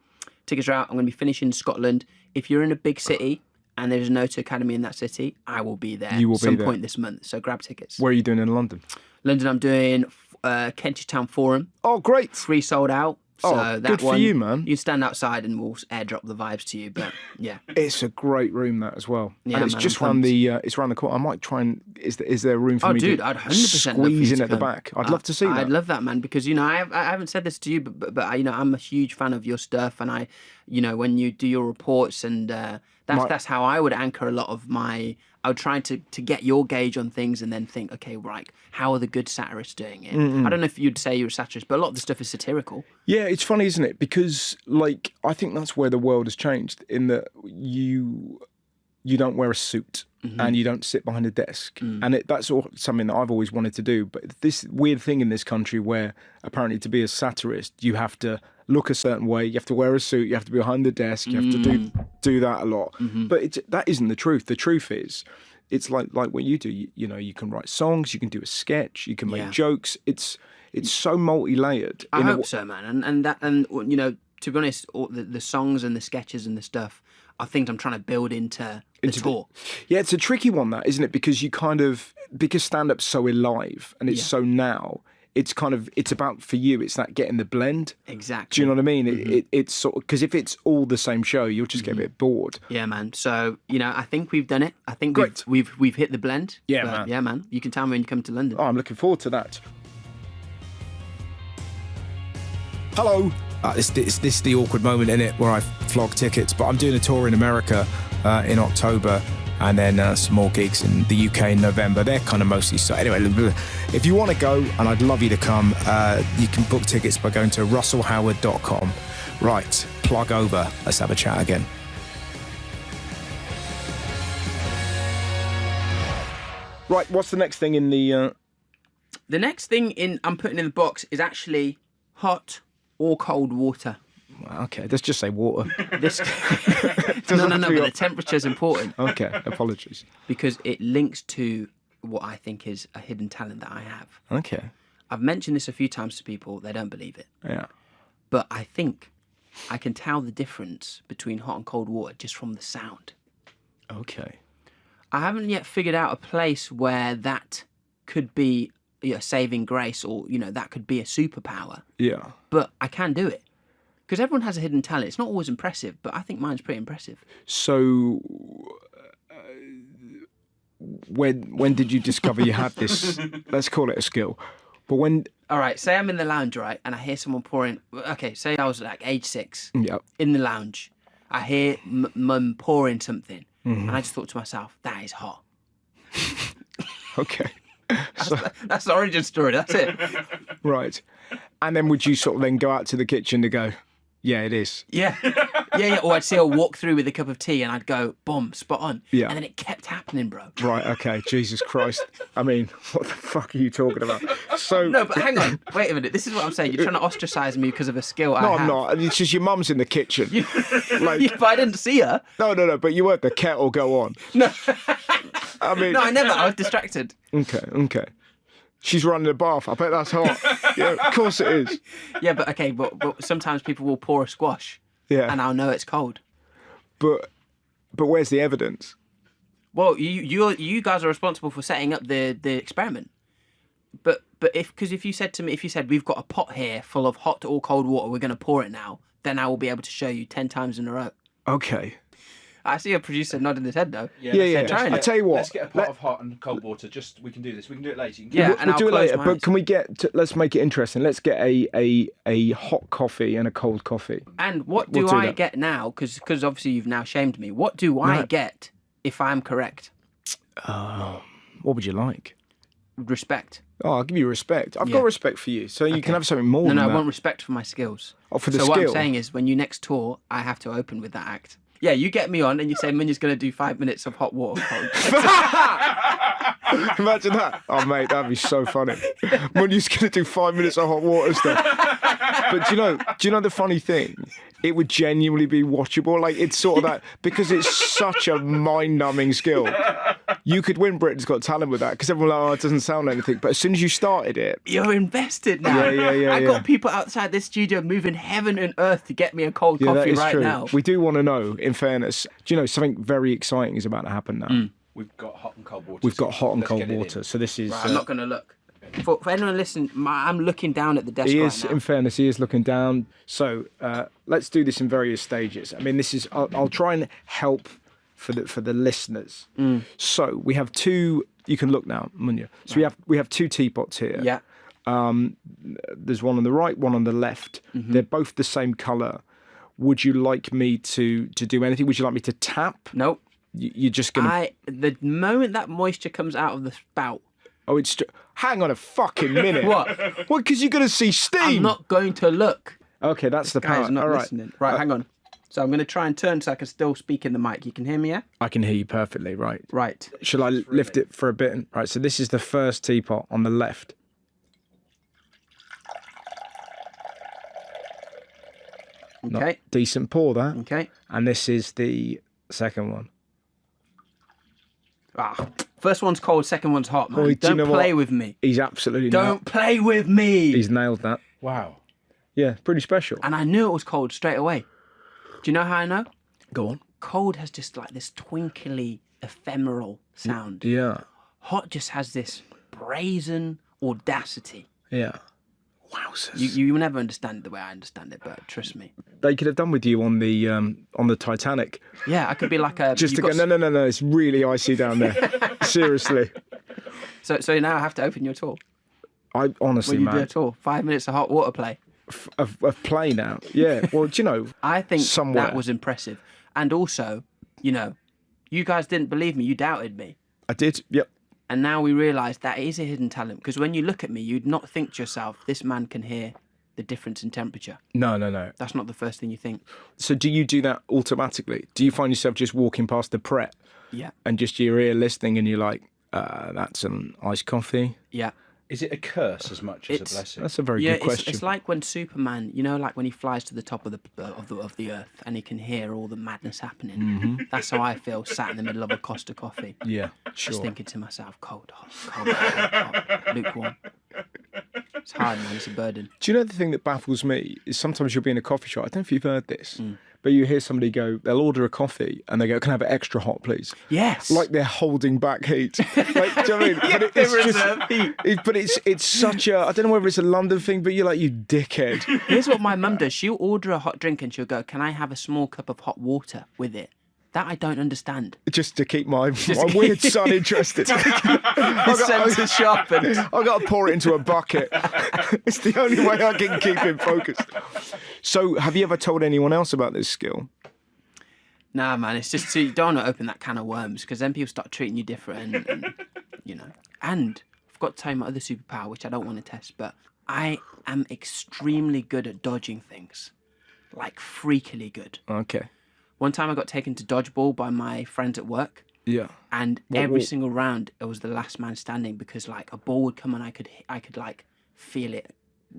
B: Tickets are out. I'm going to be finishing in Scotland. If you're in a big city and there's no Academy in that city, I will be there.
A: You will be there.
B: Some point this month. So grab tickets.
A: Where are you doing in London?
B: London, I'm doing Kentish Town Forum.
A: Oh, great.
B: 3 sold out. So that
A: good for you, man.
B: You stand outside and we'll airdrop the vibes to you. But yeah,
A: it's a great room, that as well.
B: Yeah,
A: and it's just around it's around the corner. I might try and is there room for me
B: dude,
A: to
B: I'd 100%
A: squeeze in at the back? I'd love to see that.
B: I'd love that, man, because I haven't said this to you, but I'm a huge fan of your stuff, and when you do your reports, and that's how I would anchor a lot of my. I would try to get your gauge on things and then think, okay, right, how are the good satirists doing it? I don't know if you'd say you're a satirist, but a lot of the stuff is satirical.
A: Yeah, it's funny, isn't it? Because I think that's where the world has changed, in that you you don't wear a suit and you don't sit behind a desk. And that's something that I've always wanted to do. But this weird thing in this country where apparently to be a satirist, you have to look a certain way, you have to wear a suit, you have to be behind the desk, you have to do that a lot. But that isn't the truth. The truth is, it's like what you do. You know, you can write songs, you can do a sketch, you can make jokes. It's so multi-layered.
B: I hope so, man. And you know, to be honest, all the songs and the sketches and the stuff are things I'm trying to build into the tour.
A: Yeah, it's a tricky one, that, isn't it? Because because stand-up's so alive and it's so now, it's about, for you, it's that getting the blend.
B: Exactly.
A: Do you know what I mean? It's sort of, because if it's all the same show, you'll just get a bit bored.
B: Yeah, man. So, you know, I think we've done it. I think
A: Great.
B: we've hit the blend.
A: Yeah, man.
B: Yeah, man. You can tell me when you come to London.
A: Oh, I'm looking forward to that. Hello. This is the awkward moment in it where I flog tickets, but I'm doing a tour in America in October, and then some more gigs in the UK in November. They're kind of mostly so. Anyway, if you want to go, and I'd love you to come, you can book tickets by going to russellhoward.com. Right, plug over. Let's have a chat again. Right, what's the next thing in the...
B: The next thing I'm putting in the box is actually hot or cold water.
A: Okay, let's just say water.
B: No, but the temperature's important.
A: Okay, apologies.
B: Because it links to what I think is a hidden talent that I have.
A: Okay.
B: I've mentioned this a few times to people. They don't believe it.
A: Yeah.
B: But I think I can tell the difference between hot and cold water just from the sound.
A: Okay.
B: I haven't yet figured out a place where that could be a saving grace, or, you know, that could be a superpower.
A: Yeah.
B: But I can do it. Because everyone has a hidden talent. It's not always impressive, but I think mine's pretty impressive.
A: So, when did you discover you had this? Let's call it a skill. But when...
B: All right, say I'm in the lounge, right, and I hear someone pouring... Okay, say I was like age 6, in the lounge. I hear mum pouring something, and I just thought to myself, that is hot.
A: Okay.
B: That's the origin story, that's it.
A: Right. And then would you sort of then go out to the kitchen to go, yeah, it is?
B: Yeah. Or I'd see her walk through with a cup of tea and I'd go, boom, spot on.
A: Yeah.
B: And then it kept happening, bro.
A: Right, okay, Jesus Christ. I mean, what the fuck are you talking about? So
B: No, but hang on. Wait a minute. This is what I'm saying. You're trying to ostracise me because of a skill I have.
A: No, I'm not. It's just your mum's in the kitchen.
B: But I didn't see her.
A: No, but you heard the kettle go on.
B: No.
A: I mean...
B: No, I never. I was distracted.
A: Okay. She's running the bath. I bet that's hot. Yeah, of course it is.
B: Yeah, but okay, but sometimes people will pour a squash.
A: Yeah.
B: And I'll know it's cold.
A: But where's the evidence?
B: Well, you guys are responsible for setting up the experiment. But if you said we've got a pot here full of hot or cold water, we're going to pour it now, then I will be able to show you 10 times in a row.
A: Okay.
B: I see a producer nodding his head though.
A: Yeah. I tell you what.
D: Let's get a pot of hot and cold water. We can do this. We can do it later.
B: And
A: we'll do it later. But
B: eyes.
A: can we let's make it interesting. Let's get a hot coffee and a cold coffee.
B: And what do I get now? Because obviously you've now shamed me. What do I get if I'm correct?
A: What would you like?
B: Respect.
A: Oh, I'll give you respect. I've got respect for you, so you can have something more than
B: No,
A: that.
B: I want respect for my skills.
A: Oh, for the
B: so
A: skill.
B: what I'm saying is, when you next tour, I have to open with that act. Yeah, you get me on and you say Munya's going to do 5 minutes of hot water.
A: Imagine that. Oh, mate, that'd be so funny. Munya's going to do 5 minutes of hot water stuff. But do you know the funny thing? It would genuinely be watchable. Like, it's sort of that, because it's such a mind-numbing skill. You could win Britain's Got Talent with that, because everyone like, it doesn't sound like anything. But as soon as you started it...
B: You're invested now.
A: Yeah.
B: I got people outside this studio moving heaven and earth to get me a cold coffee right
A: true.
B: now.
A: We do want to know, in fairness, do you know, something very exciting is about to happen now.
D: We've got hot and cold water.
A: We've got hot and
D: Let's
A: cold
D: get it in.
A: water. So this is...
B: Right, I'm not going to look. For anyone listening, I'm looking down at the desk
A: He
B: right
A: is,
B: now.
A: in fairness, he is looking down. So let's do this in various stages. I mean, this is... I'll try and help for the listeners. So we have two... You can look now, Munya. So we have two teapots here.
B: Yeah.
A: There's one on the right, one on the left. They're both the same colour. Would you like me to do anything? Would you like me to tap?
B: Nope.
A: You're just going to...
B: The moment that moisture comes out of the spout...
A: Oh, it's... Hang on a fucking minute.
B: What?
A: What? Because you're going to see steam.
B: I'm not going to look.
A: Okay, that's the
B: Guys
A: part.
B: are not
A: All right.
B: listening. Right, hang on. So I'm going to try and turn so I can still speak in the mic. You can hear me, yeah?
A: I can hear you perfectly, right?
B: Right.
A: Shall I lift it for a bit? Right, so this is the first teapot on the left.
B: Okay.
A: Not decent pour, that.
B: Okay.
A: And this is the second one.
B: First one's cold, second one's hot, man.
A: Boy, do you
B: Don't
A: know
B: play
A: what?
B: with me.
A: He's absolutely
B: Don't play with me.
A: He's nailed that.
D: Wow.
A: Yeah, pretty special.
B: And I knew it was cold straight away. Do you know how I know?
A: Go on.
B: Cold has just like this twinkly, ephemeral sound.
A: Yeah.
B: Hot just has this brazen audacity.
A: Yeah. Wowzers.
B: You will never understand it the way I understand it, but trust me.
A: They could have done with you on the Titanic.
B: Yeah, I could be like a...
A: Just to go, no, it's really icy down there. Seriously.
B: So now I have to open your tour.
A: I honestly,
B: When you do a
A: man,
B: tour, 5 minutes of hot water play.
A: of play now. Yeah. Well, do you know,
B: I think
A: somewhere.
B: that was impressive. And also, you guys didn't believe me. You doubted me.
A: I did. Yep.
B: And now we realise that it is a hidden talent. Because when you look at me, you'd not think to yourself, this man can hear the difference in temperature.
A: No.
B: That's not the first thing you think.
A: So do you do that automatically? Do you find yourself just walking past the Pret
B: Yeah.
A: and just your ear listening and you're like, that's an iced coffee?
B: Yeah.
D: Is it a curse as much as a blessing?
A: That's a very good question.
B: It's like when Superman, like when he flies to the top of the earth and he can hear all the madness happening.
A: Mm-hmm.
B: That's how I feel sat in the middle of a Costa coffee.
A: Yeah, sure.
B: Just thinking to myself, cold, hot, lukewarm. It's hard, man. It's a burden.
A: Do you know the thing that baffles me is sometimes you'll be in a coffee shop. I don't know if you've heard this, but you hear somebody go, they'll order a coffee and they go, "Can I have it extra hot, please?"
B: Yes.
A: Like they're holding back heat. Like, do you know what I mean? But it's such a, I don't know whether it's a London thing, but you're like, you dickhead.
B: Here's what my mum does. She'll order a hot drink and she'll go, "Can I have a small cup of hot water with it?" That I don't understand.
A: Just to keep my weird son interested.
B: Sense is sharpened.
A: I've got to pour it into a bucket. It's the only way I can keep him focused. So, have you ever told anyone else about this skill?
B: Nah, man, it's just you don't want to open that can of worms because then people start treating you different, and And I've got to tell you my other superpower, which I don't want to test, but I am extremely good at dodging things, like freakily good.
A: Okay.
B: One time I got taken to dodgeball by my friends at work.
A: Yeah.
B: And every single round, it was the last man standing because like a ball would come and I could like feel it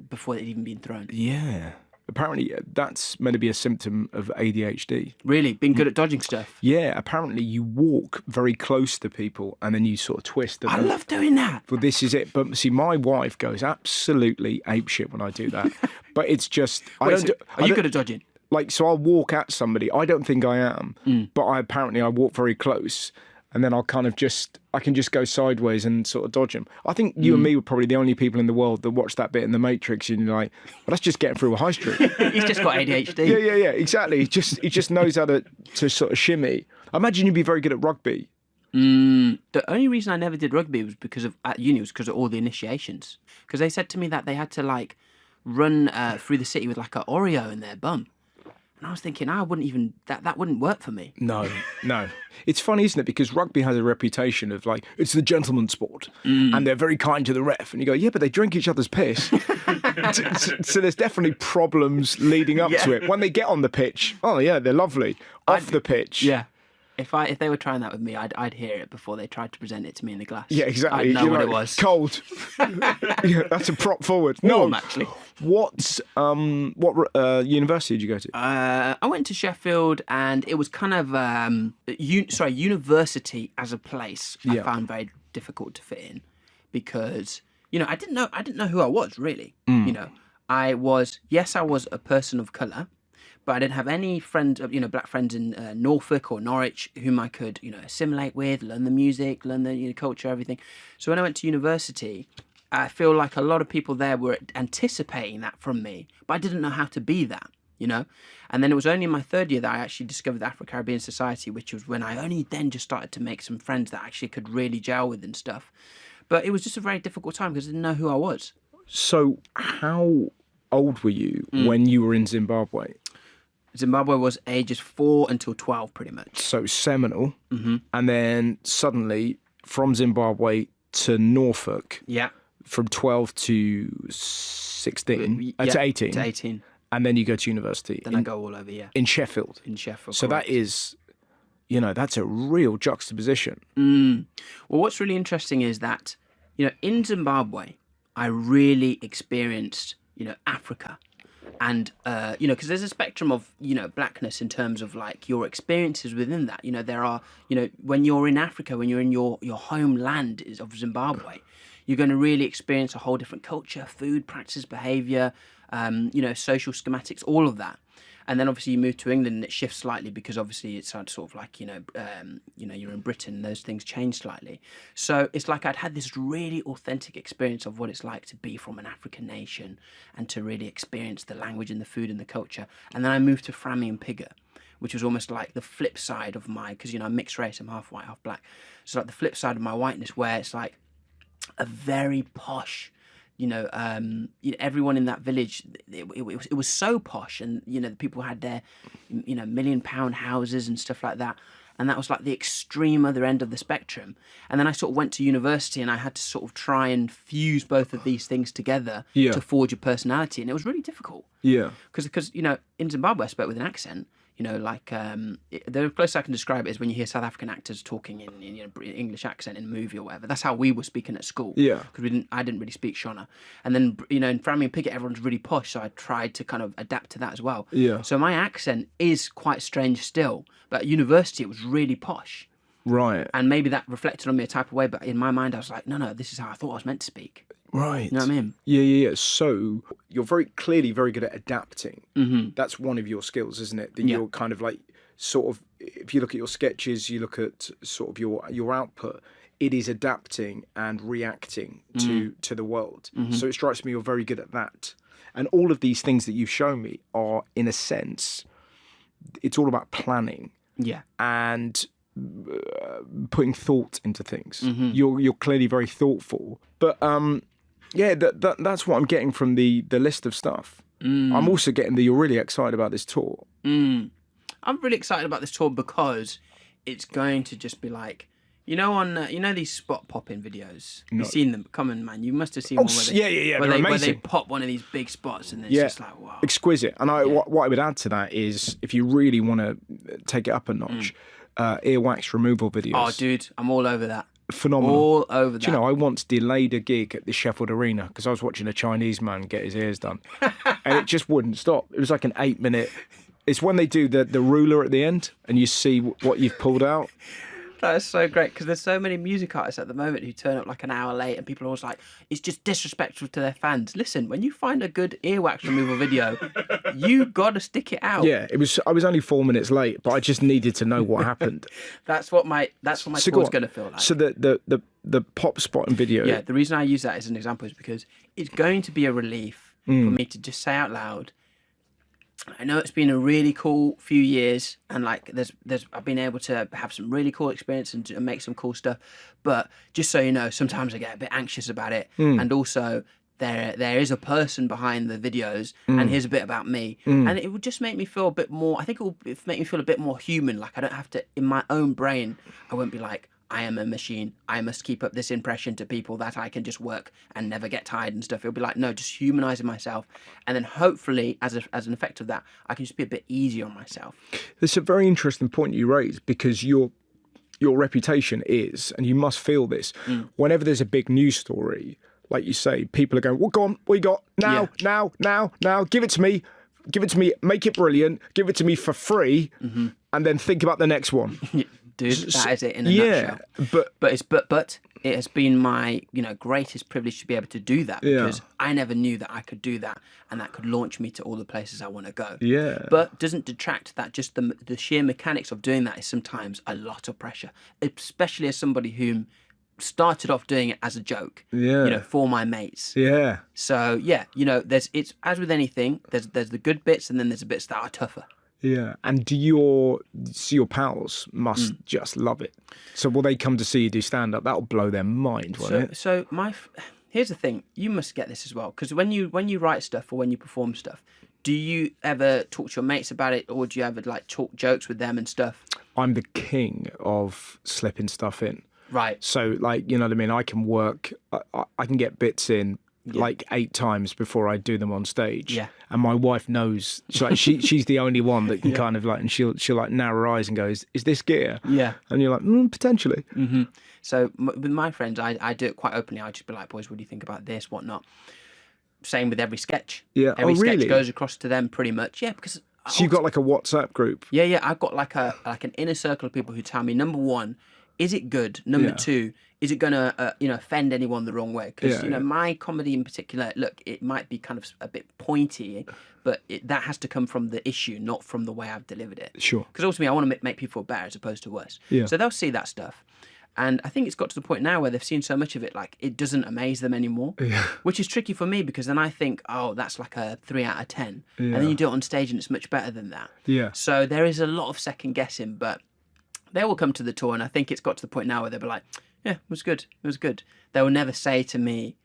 B: before it had even been thrown.
A: Yeah. Apparently, that's meant to be a symptom of ADHD.
B: Really? Being good at dodging stuff?
A: Yeah, apparently you walk very close to people and then you sort of twist them.
B: I love doing that.
A: Well, this is it. But see, my wife goes absolutely apeshit when I do that. But it's just...
B: Are you good at dodging?
A: Like, so I'll walk at somebody. I don't think I am, but I walk very close. And then I can just go sideways and sort of dodge them. I think you and me were probably the only people in the world that watched that bit in The Matrix and you're like, well, that's just getting through a high street.
B: He's just got ADHD.
A: Yeah, exactly. He just knows how to sort of shimmy. I imagine you'd be very good at rugby.
B: The only reason I never did rugby was because of all the initiations. Because they said to me that they had to like run through the city with like an Oreo in their bum. And I was thinking, I wouldn't even, that wouldn't work for me.
A: No. It's funny, isn't it? Because rugby has a reputation of like, it's the gentleman's sport and they're very kind to the ref. And you go, yeah, but they drink each other's piss. So there's definitely problems leading up to it. When they get on the pitch, oh yeah, they're lovely. Off the pitch.
B: Yeah. If they were trying that with me, I'd hear it before they tried to present it to me in the glass.
A: Yeah, exactly.
B: I'd know
A: You're
B: what
A: like,
B: it was.
A: Cold. Yeah, that's a prop forward.
B: Warm, actually.
A: What university did you go to?
B: I went to Sheffield, and it was kind of university as a place. I found very difficult to fit in because I didn't know who I was really. I was a person of colour. But I didn't have any friends, black friends in Norfolk or Norwich whom I could, assimilate with, learn the music, learn the culture, everything. So when I went to university, I feel like a lot of people there were anticipating that from me, but I didn't know how to be that, And then it was only in my third year that I actually discovered the Afro-Caribbean Society, which was when I only then just started to make some friends that I actually could really gel with and stuff. But it was just a very difficult time because I didn't know who I was.
A: So how old were you when you were in Zimbabwe?
B: Zimbabwe was ages 4 until 12, pretty much.
A: So seminal. Mm-hmm. And then suddenly from Zimbabwe to Norfolk.
B: Yeah.
A: From 12 to 16.
B: Yeah,
A: to 18.
B: To 18.
A: And then you go to university.
B: Then I go all over,
A: in Sheffield.
B: In Sheffield.
A: So
B: correct.
A: that is, that's a real juxtaposition.
B: Well, what's really interesting is that, in Zimbabwe, I really experienced, Africa. And, because there's a spectrum of, blackness in terms of like your experiences within that. There are, when you're in Africa, when you're in your homeland of Zimbabwe, you're going to really experience a whole different culture, food, practices, behavior, social schematics, all of that. And then obviously you move to England and it shifts slightly because obviously it's sort of like, you're in Britain, those things change slightly. So it's like I'd had this really authentic experience of what it's like to be from an African nation and to really experience the language and the food and the culture. And then I moved to Frammy and Pigger, which was almost like the flip side of because, I'm mixed race, I'm half white, half black. So like the flip side of my whiteness where it's like a very posh, everyone in that village, it was so posh, and the people had their £1 million houses and stuff like that, and that was like the extreme other end of the spectrum. And then I sort of went to university and I had to sort of try and fuse both of these things together to forge a personality, and it was really difficult. Because in Zimbabwe I spoke with an accent. The closest I can describe it is when you hear South African actors talking in English accent in a movie or whatever. That's how we were speaking at school. Because I didn't really speak Shona. And then, in Frammy and Piggott, everyone's really posh, so I tried to kind of adapt to that as well. So my accent is quite strange still, but at university it was really posh.
A: Right.
B: And maybe that reflected on me a type of way, but in my mind I was like, no, this is how I thought I was meant to speak.
A: Right.
B: You know what I mean?
A: Yeah. So you're very good at adapting. Mm-hmm. That's one of your skills, isn't it? That you're kind of like, sort of, if you look at your sketches, you look at sort of your output, it is adapting and reacting to the world. Mm-hmm. So it strikes me you're very good at that. And all of these things that you've shown me are, in a sense, it's all about planning.
B: Yeah.
A: And putting thought into things.
B: Mm-hmm.
A: You're clearly very thoughtful. But that's what I'm getting from the list of stuff. I'm also getting that you're really excited about this tour.
B: I'm really excited about this tour because it's going to just be like, on these spot popping videos. You've seen them. Come on, man, you must have seen one where they pop one of these big spots and it's just like, wow,
A: exquisite. And what I would add to that is, if you really want to take it up a notch, earwax removal videos.
B: Oh, dude, I'm all over that.
A: Phenomenal.
B: All over that.
A: Do you know, I once delayed a gig at the Sheffield Arena because I was watching a Chinese man get his ears done. And it just wouldn't stop. It was like an 8-minute... It's when they do the ruler at the end and you see what you've pulled out.
B: That is so great, because there's so many music artists at the moment who turn up like an hour late and people are always like, it's just disrespectful to their fans. Listen, when you find a good earwax removal video, you got to stick it out.
A: Yeah, I was only 4 minutes late, but I just needed to know what happened.
B: That's what my tour's going to feel like.
A: So the pop spot and video.
B: Yeah, the reason I use that as an example is because it's going to be a relief for me to just say out loud, I know it's been a really cool few years, and like I've been able to have some really cool experience and make some cool stuff. But just so you know, sometimes I get a bit anxious about it, and also there is a person behind the videos, and here's a bit about me, and it would just make me feel a bit more. I think it will make me feel a bit more human. Like I don't have to, in my own brain, I won't be like, I am a machine, I must keep up this impression to people that I can just work and never get tired and stuff. It'll be like, no, just humanising myself. And then hopefully, as an effect of that, I can just be a bit easier on myself.
A: It's a very interesting point you raise, because your reputation is, and you must feel this, whenever there's a big news story, like you say, people are going, well, go on, what you got? Now, give it to me, make it brilliant, give it to me for free, and then think about the next one.
B: Dude, that is it in a nutshell. But it has been my greatest privilege to be able to do that, because I never knew that I could do that, and that could launch me to all the places I want to go.
A: Yeah.
B: But doesn't detract that just the sheer mechanics of doing that is sometimes a lot of pressure, especially as somebody who started off doing it as a joke. Yeah. For my mates.
A: Yeah.
B: So it's as with anything, there's the good bits, and then there's the bits that are tougher.
A: Yeah, and your pals must just love it. So will they come to see you do stand-up? That'll blow their mind, won't it?
B: So here's the thing. You must get this as well, because when you write stuff or when you perform stuff, do you ever talk to your mates about it, or do you ever like talk jokes with them and stuff?
A: I'm the king of slipping stuff in.
B: Right.
A: So like, you know what I mean? I can work, I can get bits in like 8 times before I do them on stage.
B: Yeah.
A: And my wife knows. She's the only one that can kind of like, and she'll like narrow her eyes and go, "Is this gear?"
B: Yeah.
A: And you're like, potentially.
B: Mm-hmm. So with my friends, I do it quite openly. I just be like, "Boys, what do you think about this? Whatnot." Same with every sketch.
A: Yeah.
B: Every
A: really?
B: sketch goes across to them pretty much. Yeah, because.
A: So you've got like a WhatsApp group.
B: Yeah. I've got like an inner circle of people who tell me, number one, is it good? Number two, is it gonna offend anyone the wrong way? Because my comedy in particular, look, it might be kind of a bit pointy, but that has to come from the issue, not from the way I've delivered it.
A: Sure.
B: Because ultimately, I want to make people feel better as opposed to worse.
A: Yeah.
B: So they'll see that stuff. And I think it's got to the point now where they've seen so much of it, like it doesn't amaze them anymore, which is tricky for me because then I think, oh, that's like a 3 out of 10. And then you do it on stage and it's much better than that.
A: Yeah.
B: So there is a lot of second guessing, but they will come to the tour. And I think it's got to the point now where they'll be like, yeah, it was good. It was good. They will never say to me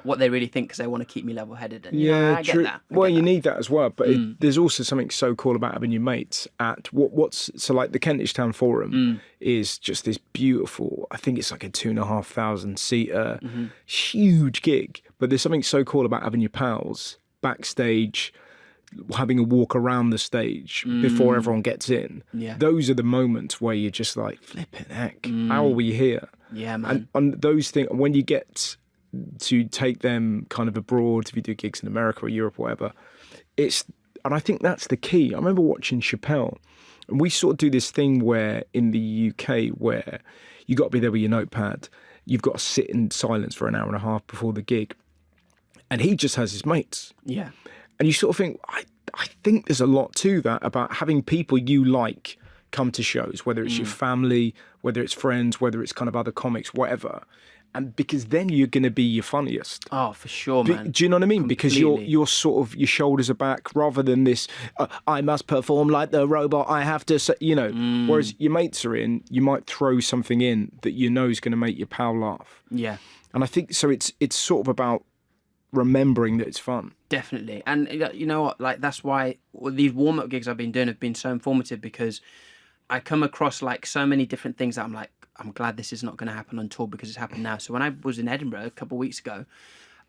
B: what they really think because they want to keep me level-headed. And, I get
A: true.
B: that.
A: You need that as well. But there's also something so cool about having your mates at so like the Kentish Town Forum is just this beautiful, I think it's like a 2,500 seater, huge gig. But there's something so cool about having your pals backstage, having a walk around the stage before everyone gets in.
B: Yeah.
A: Those are the moments where you're just like, flipping heck, how are we here?
B: Yeah, man.
A: And those things, when you get to take them kind of abroad, if you do gigs in America or Europe or whatever, and I think that's the key. I remember watching Chappelle, and we sort of do this thing where in the UK where you got to be there with your notepad, you've got to sit in silence for an hour and a half before the gig, and he just has his mates.
B: Yeah.
A: And you sort of think, I think there's a lot to that about having people you like come to shows, whether it's your family, whether it's friends, whether it's kind of other comics, whatever. And because then you're going to be your funniest.
B: Oh, for sure, man.
A: Do you know what I mean? Because
B: Completely.
A: you're sort of, your shoulders are back rather than this, I must perform like the robot, I have to, whereas your mates are in, you might throw something in that you know is going to make your pal laugh.
B: Yeah.
A: And I think, so it's sort of about remembering that it's fun.
B: Definitely. And you know what, like that's why these warm-up gigs I've been doing have been so informative because I come across like so many different things that I'm like, I'm glad this is not going to happen on tour because it's happened now. So when I was in Edinburgh a couple of weeks ago,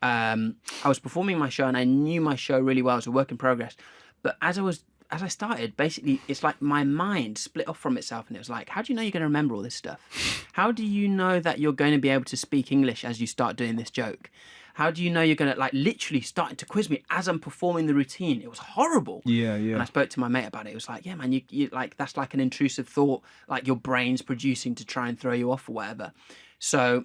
B: I was performing my show and I knew my show really well. It was a work in progress. But as I started, basically, it's like my mind split off from itself and it was like, how do you know you're going to remember all this stuff? How do you know that you're going to be able to speak English as you start doing this joke? How do you know you're going to, like, literally starting to quiz me as I'm performing the routine? It was horrible.
A: Yeah.
B: And I spoke to my mate about it. It was like, yeah, man, you like, that's like an intrusive thought, like your brain's producing to try and throw you off or whatever. So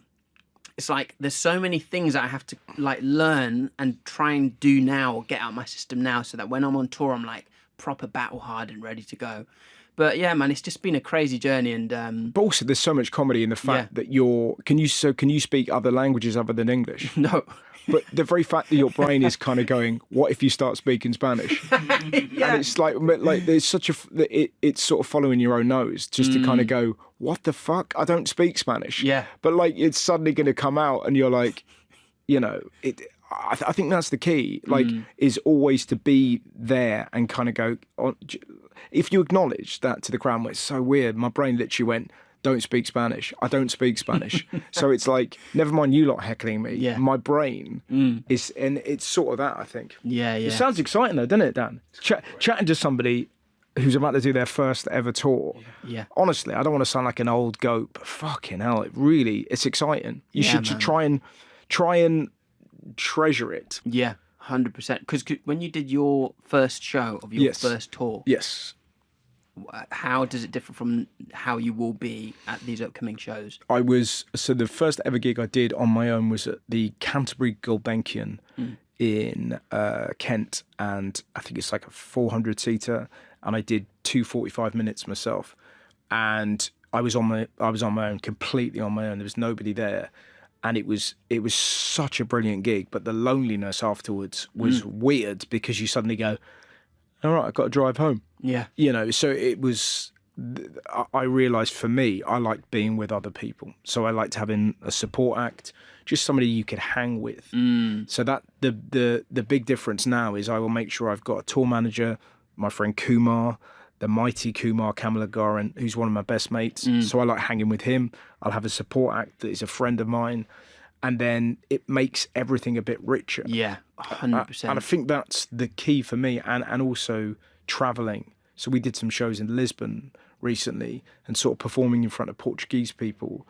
B: it's like, there's so many things that I have to, like, learn and try and do now or get out of my system now so that when I'm on tour, I'm, like, proper battle hard and ready to go. But yeah, man, it's just been a crazy journey, and
A: but also there's so much comedy in the fact that can you speak other languages other than English?
B: No.
A: But the very fact that your brain is kind of going, what if you start speaking Spanish? And it's like there's such it's sort of following your own nose just to kind of go, what the fuck? I don't speak Spanish.
B: Yeah.
A: But like it's suddenly going to come out, and you're like, I think that's the key. Like, is always to be there and kind of go. If you acknowledge that to the crowd, it's so weird. My brain literally went, don't speak Spanish. I don't speak Spanish. So it's like, never mind you lot heckling me.
B: Yeah.
A: My brain is, and it's sort of that, I think.
B: Yeah.
A: It sounds exciting though, doesn't it, Dan? Chatting to somebody who's about to do their first ever tour.
B: Yeah.
A: Honestly, I don't want to sound like an old goat, but fucking hell, it's exciting. You should try and treasure it.
B: Yeah, 100%. Because when you did your first show of your first tour,
A: yes,
B: how does it differ from how you will be at these upcoming shows?
A: So the first ever gig I did on my own was at the Canterbury Gulbenkian in Kent, and I think it's like a 400-seater, and I did 2 45 minutes myself, and I was on my own, completely on my own. There was nobody there. And it was such a brilliant gig, but the loneliness afterwards was weird because you suddenly go, all right, I've got to drive home.
B: Yeah.
A: So it was, I realised for me, I liked being with other people. So I liked having a support act, just somebody you could hang with. So that the big difference now is I will make sure I've got a tour manager, my friend Kumar, the mighty Kumar Kamalagaran, who's one of my best mates. So I like hanging with him. I'll have a support act that is a friend of mine. and then it makes everything a bit richer.
B: Yeah, 100%.
A: And I think that's the key for me, and also travelling. So we did some shows in Lisbon recently and sort of performing in front of Portuguese people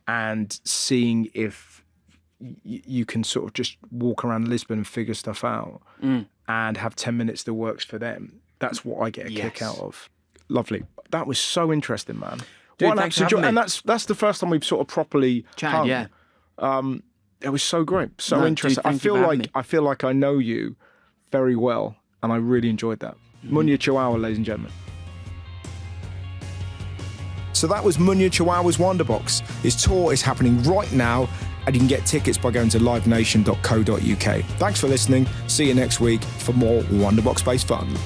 A: and seeing if you can sort of just walk around Lisbon and figure stuff out and have 10 minutes that works for them. That's what I get a kick out of. Lovely. That was so interesting, man.
B: Dude,
A: what an
B: thanks for
A: absolute joy.
B: having me.
A: And that's the first time we've sort of properly
B: Chatted,
A: hung.
B: yeah.
A: It was so great, so
B: No,
A: interesting.
B: dude, thank you for having me.
A: I feel like I know you very well, and I really enjoyed that. Munya Chawawa, ladies and gentlemen. So that was Munya Chawawa's Wonderbox. His tour is happening right now, and you can get tickets by going to livenation.co.uk. Thanks for listening. See you next week for more Wonderbox-based fun.